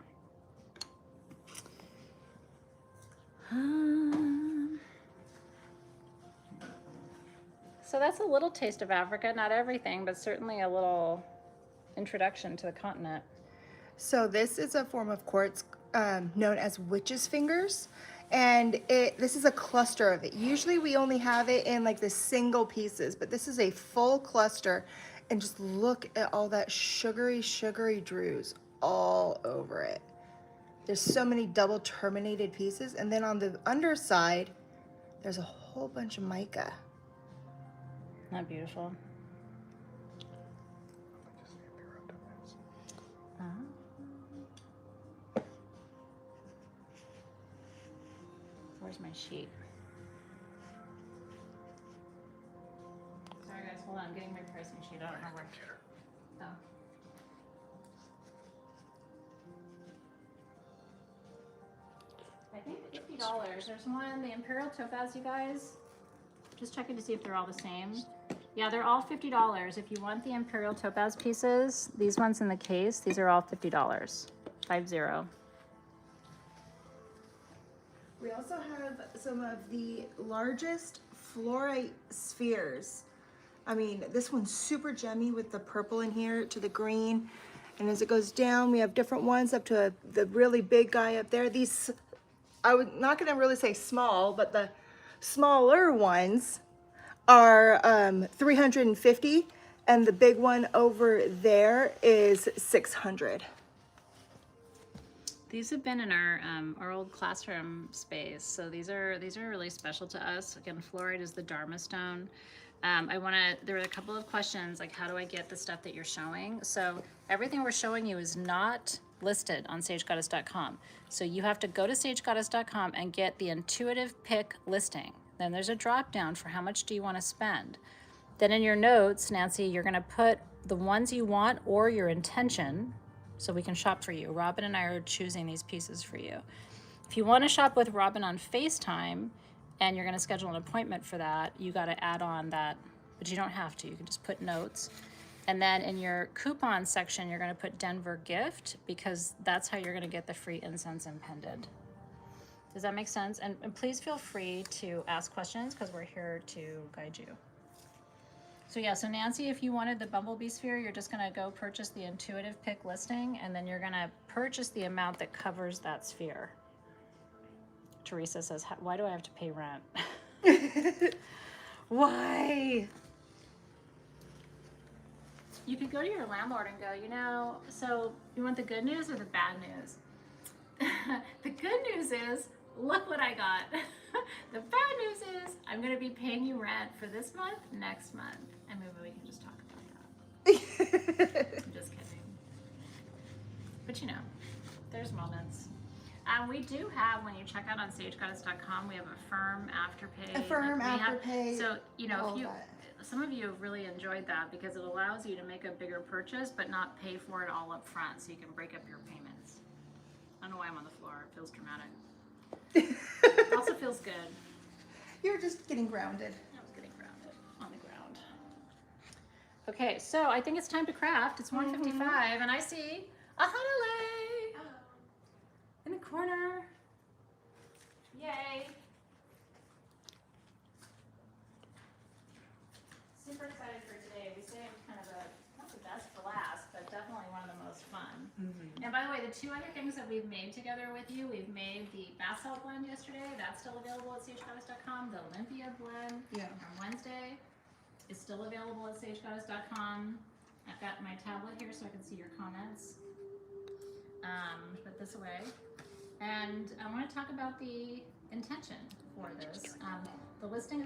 So that's a little taste of Africa. Not everything, but certainly a little introduction to the continent. So this is a form of quartz known as witch's fingers. And this is a cluster of it. Usually we only have it in like the single pieces, but this is a full cluster. And just look at all that sugary druze all over it. There's so many double terminated pieces. And then on the underside, there's a whole bunch of mica. Isn't that beautiful? Where's my sheet? Sorry guys, hold on, I'm getting my pricing sheet. I don't know where. Oh. I think $50. There's one, the Imperial Topaz, you guys. Just checking to see if they're all the same. Yeah, they're all $50. If you want the Imperial Topaz pieces, these ones in the case, these are all $50. 50. We also have some of the largest fluorite spheres. I mean, this one's super gemmy with the purple in here to the green. And as it goes down, we have different ones up to the really big guy up there. These, I'm not gonna really say small, but the smaller ones are 350, and the big one over there is 600. These have been in our old classroom space, so these are really special to us. Again, fluorite is the Dharma stone. There were a couple of questions like, how do I get the stuff that you're showing? So everything we're showing you is not listed on sagegoddess.com. So you have to go to sagegoddess.com and get the intuitive pick listing. Then there's a drop down for how much do you want to spend. Then in your notes, Nancy, you're going to put the ones you want or your intention, so we can shop for you. Robin and I are choosing these pieces for you. If you want to shop with Robin on FaceTime and you're going to schedule an appointment for that, you got to add on that, but you don't have to. You can just put notes. And then in your coupon section, you're going to put Denver gift, because that's how you're going to get the free incense and pendant. Does that make sense? And please feel free to ask questions, because we're here to guide you. So yeah, so Nancy, if you wanted the bumblebee sphere, you're just gonna go purchase the intuitive pick listing, and then you're gonna purchase the amount that covers that sphere. Teresa says, why do I have to pay rent? Why? You could go to your landlord and go, so you want the good news or the bad news? The good news is, look what I got. The bad news is, I'm gonna be paying you rent for this month, next month. And maybe we can just talk about that. I'm just kidding. But there's moments. We do have, when you check out on sagegoddess.com, we have a firm afterpay. A firm afterpay. So, some of you have really enjoyed that, because it allows you to make a bigger purchase, but not pay for it all up front, so you can break up your payments. I don't know why I'm on the floor. It feels dramatic. It also feels good. You're just getting grounded. I was getting grounded on the ground. Okay, so I think it's time to craft. It's 1:55, and I see a Hanalei in the corner. Yay. Super excited for today. We say I'm kind of not the best for last, but definitely one of the most fun. And by the way, the two other things that we've made together with you, we've made the bath salt blend yesterday. That's still available at sagegoddess.com. The Olympia blend on Wednesday is still available at sagegoddess.com. I've got my tablet here so I can see your comments. Put this away. And I want to talk about the intention for this. the listing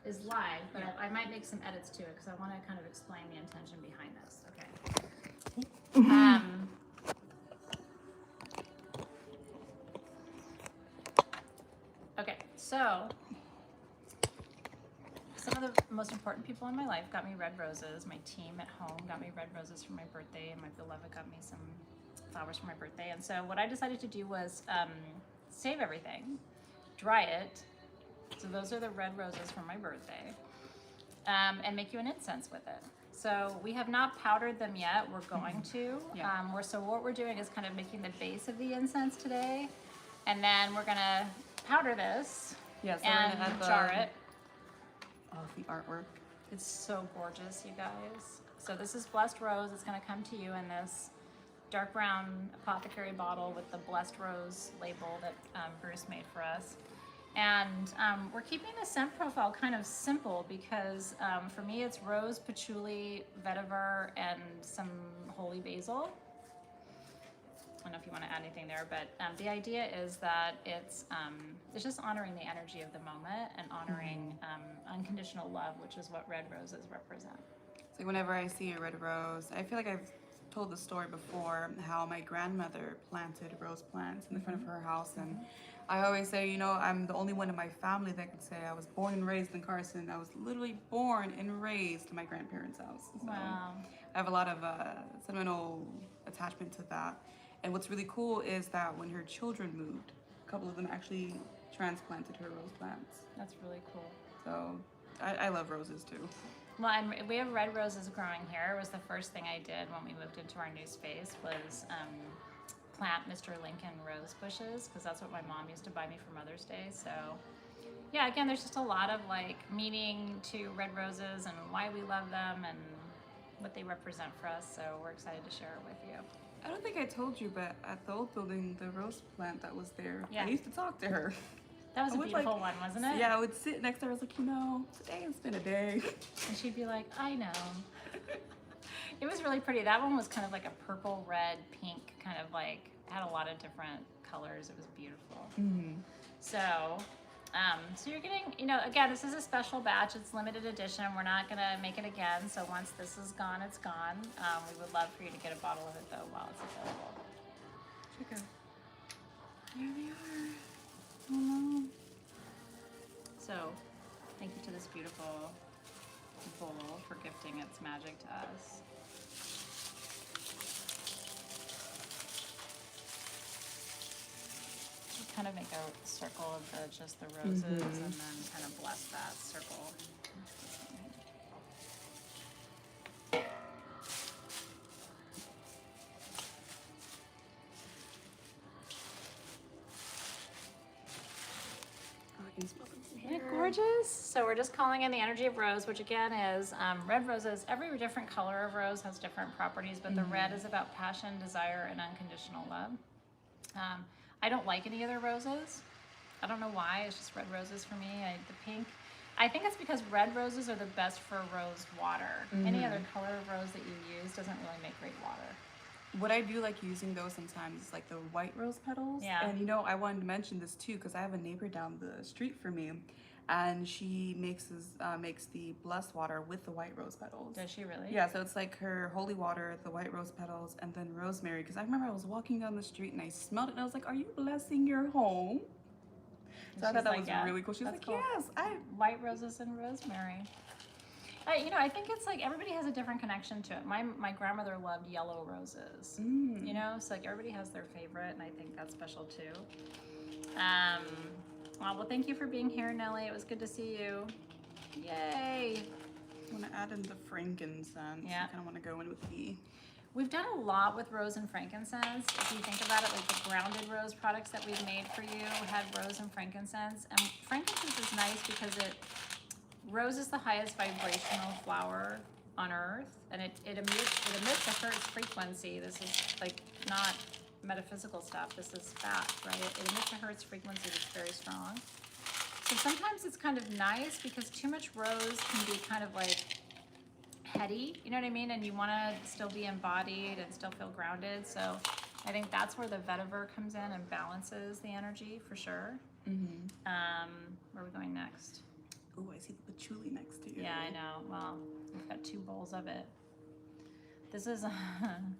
is live, but I might make some edits to it because I want to kind of explain the intention behind this. Okay. Okay, so some of the most important people in my life got me red roses. My team at home got me red roses for my birthday, and my beloved got me some flowers for my birthday. And so what I decided to do was save everything, dry it. So those are the red roses for my birthday, and make you an incense with it. So we have not powdered them yet. We're going to. Yeah. So what we're doing is kind of making the base of the incense today, and then we're gonna powder this Yeah, so and we're gonna add jar it. the artwork. It's so gorgeous, you guys. So this is Blessed Rose. It's gonna come to you in this dark brown apothecary bottle with the Blessed Rose label that Bruce made for us. And we're keeping the scent profile kind of simple because for me it's rose, patchouli, vetiver, and some holy basil. I don't know if you want to add anything there, but the idea is that it's just honoring the energy of the moment and honoring unconditional love, which is what red roses represent. So whenever I see a red rose, I feel like I've told the story before how my grandmother planted rose plants in the front of her house, and I always say, you know, I'm the only one in my family that can say I was born and raised in Carson. I was literally born and raised in my grandparents' house. So Wow. I have a lot of sentimental attachment to that. And what's really cool is that when her children moved, a couple of them actually transplanted her rose plants. That's really cool. So I love roses too. Well, and we have red roses growing here. It was the first thing I did when we moved into our new space was plant Mr. Lincoln rose bushes, because that's what my mom used to buy me for Mother's Day. So yeah, again, there's just a lot of like meaning to red roses and why we love them and what they represent for us. So we're excited to share it with you. I don't think I told you, but at the old building, the rose plant that was there, Yeah. I used to talk to her. That was I a would, beautiful like- one, wasn't it? Yeah, I would sit next to her. I was like, you know, today has been a day. And she'd be like, I know. It was really pretty. That one was kind of like a purple, red, pink, kind of like, had a lot of different colors. It was beautiful. So, so you're getting, you know, again, this is a special batch. It's limited edition. We're not going to make it again. So once this is gone, it's gone. We would love for you to get a bottle of it though while it's available. Okay. Here we are. So thank you to this beautiful bowl for gifting its magic to us. Kind of make a circle of just the roses and then kind of bless that circle. I can smell them from Isn't it here. gorgeous? So we're just calling in the energy of rose, which again is red roses. Every different color of rose has different properties, but the red is about passion, desire, and unconditional love. I don't like any other roses. I don't know why. It's just red roses for me. The pink. I think it's because red roses are the best for rose water. Any other color of rose that you use doesn't really make great water. What I do like using those sometimes is like the white rose petals. Yeah. And you know, I wanted to mention this too because I have a neighbor down the street from me, and she makes the blessed water with the white rose petals. Does she really? Yeah, so it's like her holy water, the white rose petals, and then rosemary. Because I remember I was walking down the street and I smelled it, and I was like, "Are you blessing your home?" So I she's thought that like, was "Yeah, really cool. She was that's like, cool." "Yes, I." White roses and rosemary. You know, I think it's like everybody has a different connection to it. My grandmother loved yellow roses. You know, so like everybody has their favorite, and I think that's special too. Well, thank you for being here, Nellie. It was good to see you. Yay! I want to add in the frankincense. Yeah. I kind of want to go in with the. We've done a lot with rose and frankincense. If you think about it, like the grounded rose products that we've made for you had rose and frankincense. And frankincense is nice because rose is the highest vibrational flower on earth, and it emits a Hertz frequency. This is like not metaphysical stuff. This is fact, right? It emits a Hertz frequency that's very strong. So sometimes it's kind of nice because too much rose can be kind of like heady, you know what I mean? And you want to still be embodied and still feel grounded. So I think that's where the vetiver comes in and balances the energy for sure. Where are we going next? Ooh, I see the patchouli next to you. Yeah, I know. Well, we've got 2 bowls of it. This is I'm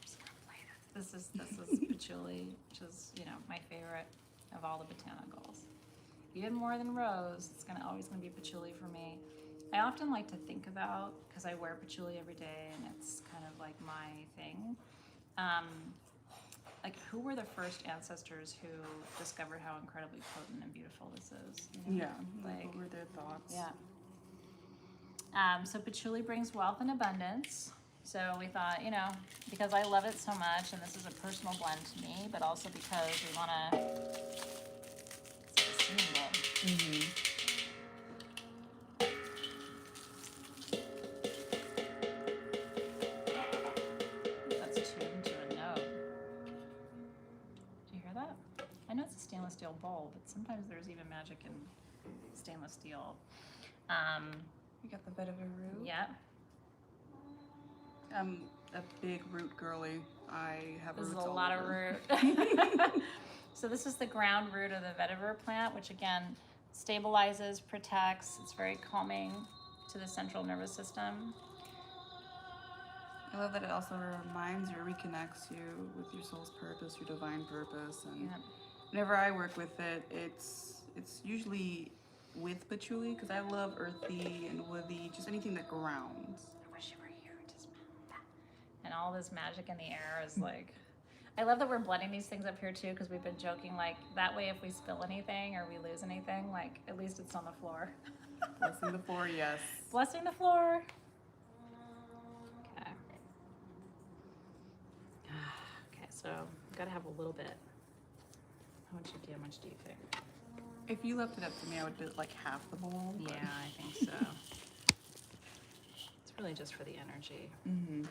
just gonna play this. This is patchouli, which is, you know, my favorite of all the botanicals. Even more than rose, it's always gonna be patchouli for me. I often like to think about, because I wear patchouli every day and it's kind of like my thing. Like, who were the first ancestors who discovered how incredibly potent and beautiful this is? You know? Yeah, like, what were their thoughts? Yeah. So patchouli brings wealth and abundance. So we thought, you know, because I love it so much, and this is a personal blend to me, but also because we want to, it's like a singing bowl. That's tuned to a note. Do you hear that? I know it's a stainless steel bowl, but sometimes there's even magic in stainless steel. You got the vetiver root. Yeah. I'm a big root girly. I have This is roots a all lot over. of root. So this is the ground root of the vetiver plant, which again stabilizes, protects. It's very calming to the central nervous system. I love that it also reminds you, reconnects you with your soul's purpose, your divine purpose. And Yeah. whenever I work with it, it's usually with patchouli because I love earthy and woody, just anything that grounds. I wish you were here to smell that. And all this magic in the air is like, I love that we're blending these things up here too, because we've been joking like that way if we spill anything or we lose anything, like at least it's on the floor. Blessing the floor, yes. Blessing the floor. Okay. Okay, so I've got to have a little bit. How much do you think? If you left it up to me, I would do like half the bowl. Yeah, I think so. It's really just for the energy. Mm-hmm. Yeah.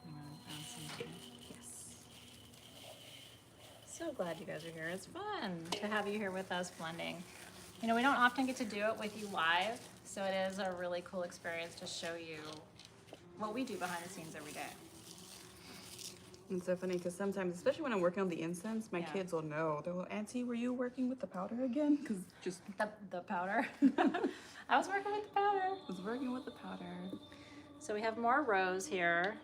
You want to add something? Yes. So glad you guys are here. It's fun to have you here with us blending. You know, we don't often get to do it with you live, so it is a really cool experience to show you what we do behind the scenes every day. It's so funny because sometimes, especially when I'm working on the incense, my Yeah. kids will know. They'll go, Auntie, were you working with the powder again? Because just The powder. I was working with the powder. was working with the powder. So we have more rose here.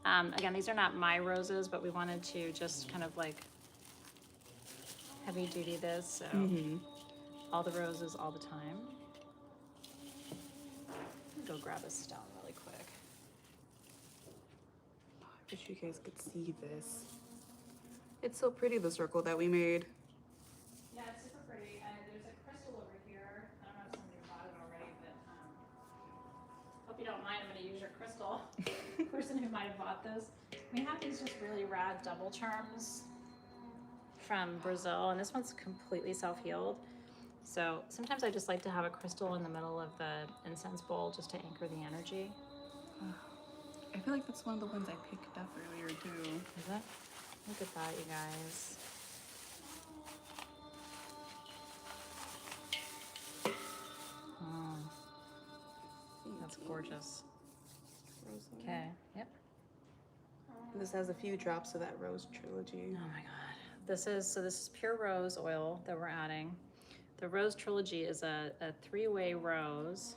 Again, these are not my roses, but we wanted to just kind of like heavy duty this. So all the roses all the time. Go grab a stone really quick. I wish you guys could see this. It's so pretty, the circle that we made. Yeah, it's super pretty. There's a crystal over here. I don't know if somebody bought it already, but hope you don't mind. I'm going to use your crystal. Person who might have bought this. We have these just really rad double charms from Brazil, and this one's completely self-healed. So sometimes I just like to have a crystal in the middle of the incense bowl just to anchor the energy. I feel like that's one of the ones I picked up earlier too. Is it? Look at that, you guys. That's gorgeous. Okay, yep. This has a few drops of that rose trilogy. Oh my god. This is pure rose oil that we're adding. The rose trilogy is a 3-way rose.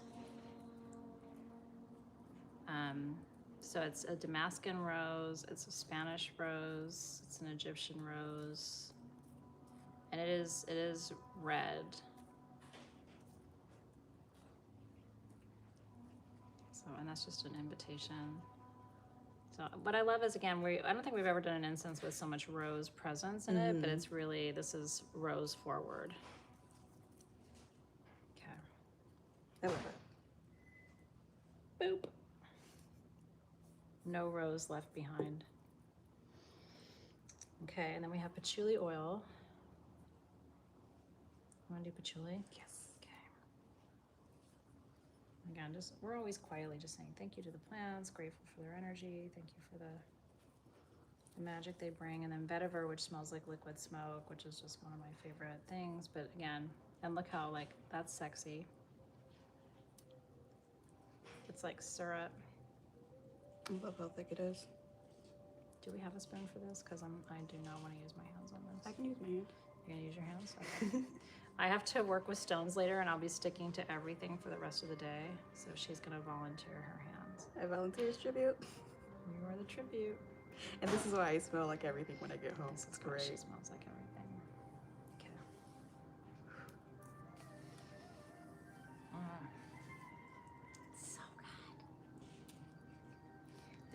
So it's a Damascus rose, it's a Spanish rose, it's an Egyptian rose, and it is red. So, and that's just an invitation. So what I love is, again, I don't think we've ever done an incense with so much rose presence in it, but it's really, this is rose forward. Okay. I love it. Boop. No rose left behind. Okay, and then we have patchouli oil. You want to do patchouli? Yes. Okay. Again, we're always quietly just saying thank you to the plants, grateful for their energy, thank you for the magic they bring, and then vetiver, which smells like liquid smoke, which is just one of my favorite things. But again, and look how like that's sexy. It's like syrup. I love how thick it is. Do we have a spoon for this? Because I do not want to use my hands on this. I can use my hand. You're gonna use your hands? Okay. I have to work with stones later, and I'll be sticking to everything for the rest of the day. So she's gonna volunteer her hands. I volunteer as tribute. You are the tribute. And this is why I smell like everything when I get home. This It's is why she great. smells like everything. Okay. It's so good.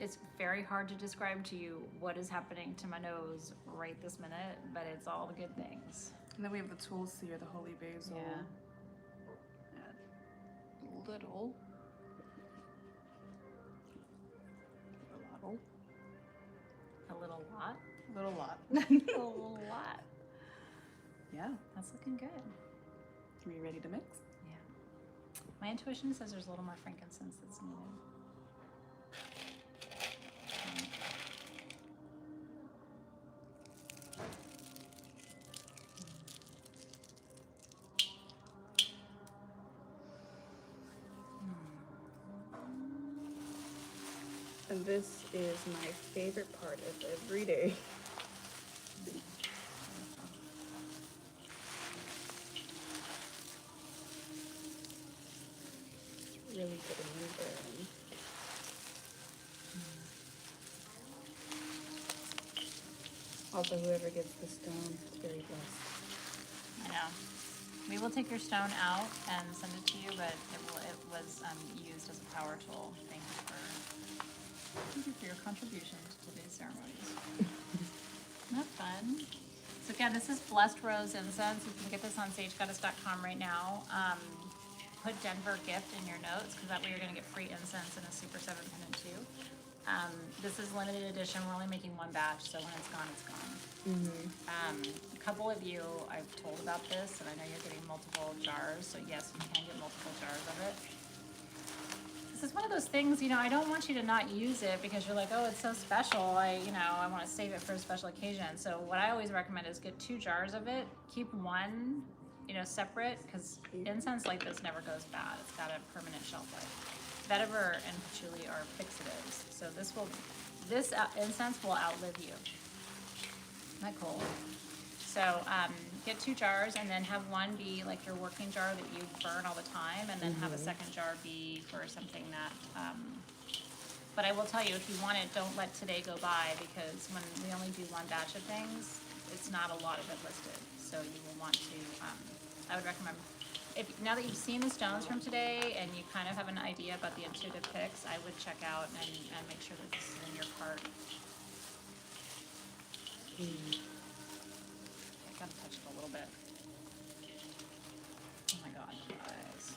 It's very hard to describe to you what is happening to my nose right this minute, but it's all the good things. And then we have the tulsi or the holy basil. Yeah. A little. A little lot. A little lot. A little lot. Yeah. That's looking good. Are we ready to mix? Yeah. My intuition says there's a little more frankincense that's needed. And this is my favorite part of every day. Really getting in there. Also, whoever gets the stone is very blessed. I know. We will take your stone out and send it to you, but it was used as a power tool. Thank you for your contribution to today's ceremonies. Isn't that fun? So again, this is Blessed Rose Incense. You can get this on SGHQ right now. Put Denver gift in your notes, because that way you're going to get free incense and a Super 7 pendant too. This is limited edition. We're only making one batch, so when it's gone, it's gone. A couple of you I've told about this, and I know you're getting multiple jars, so yes, you can get multiple jars of it. This is one of those things, you know, I don't want you to not use it because you're like, oh, it's so special. I want to save it for a special occasion. So what I always recommend is get 2 jars of it. Keep one, separate, because incense like this never goes bad. It's got a permanent shelf life. Vetiver and patchouli are fixatives, so this incense will outlive you. Isn't that cool? So get 2 jars, and then have one be like your working jar that you burn all the time, and then have a second jar be for something that. But I will tell you, if you want it, don't let today go by, because when we only do one batch of things, it's not a lot of it listed. So you will want to. I would recommend, now that you've seen the stones from today and you kind of have an idea about the intuitive picks, I would check out and make sure that this is in your cart. I gotta touch it a little bit. Oh my God, you guys.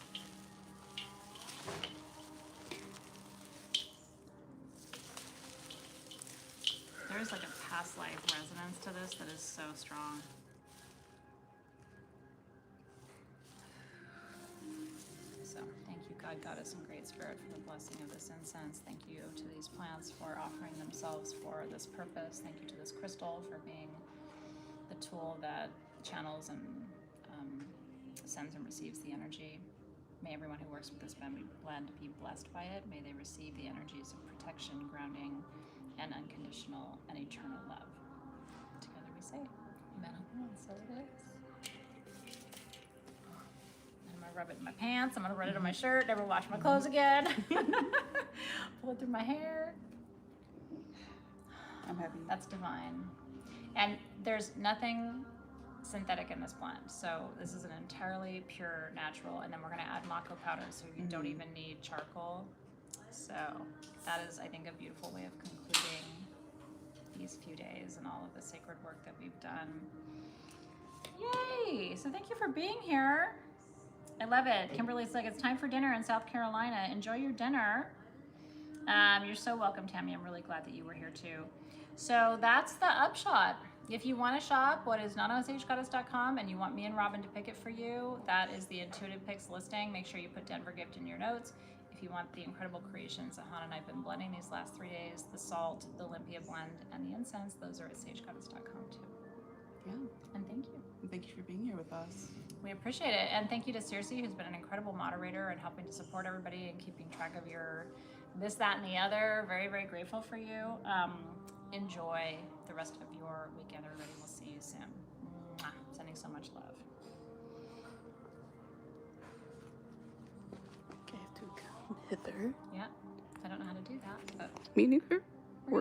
There's like a past life resonance to this that is so strong. So thank you, God, Goddess, and Great Spirit, for the blessing of this incense. Thank you to these plants for offering themselves for this purpose. Thank you to this crystal for being the tool that channels and sends and receives the energy. May everyone who works with this blend be blessed by it. May they receive the energies of protection, grounding, and unconditional and eternal love. Together we say, amen, amen, so it is. I'm gonna rub it in my pants, I'm gonna rub it on my shirt, never wash my clothes again. Pull it through my hair. I'm happy. That's divine. And there's nothing synthetic in this blend. So this is an entirely pure natural, and then we're gonna add mako powder, so you don't even need charcoal. So that is, I think, a beautiful way of concluding these few days and all of the sacred work that we've done. Yay! So thank you for being here. I love it. Kimberly's like, it's time for dinner in South Carolina. Enjoy your dinner. You're so welcome, Tammy. I'm really glad that you were here too. So that's the upshot. If you want to shop what is not on SGHQ and you want me and Robin to pick it for you, that is the Intuitive Picks listing. Make sure you put Denver Gift in your notes. If you want the incredible creations that Hannah and I have been blending these last 3 days, the salt, the Olympia blend, and the incense, those are at SGHQ too. Yeah. And thank you. And thank you for being here with us. We appreciate it. And thank you to Circe, who's been an incredible moderator and helping to support everybody and keeping track of your this, that, and the other. Very, very grateful for you. enjoy the rest of your weekend, everybody. We'll see you soon. Mwah. Sending so much love. Okay, I have to come hither. Yeah, I don't know how to do that, but Me neither.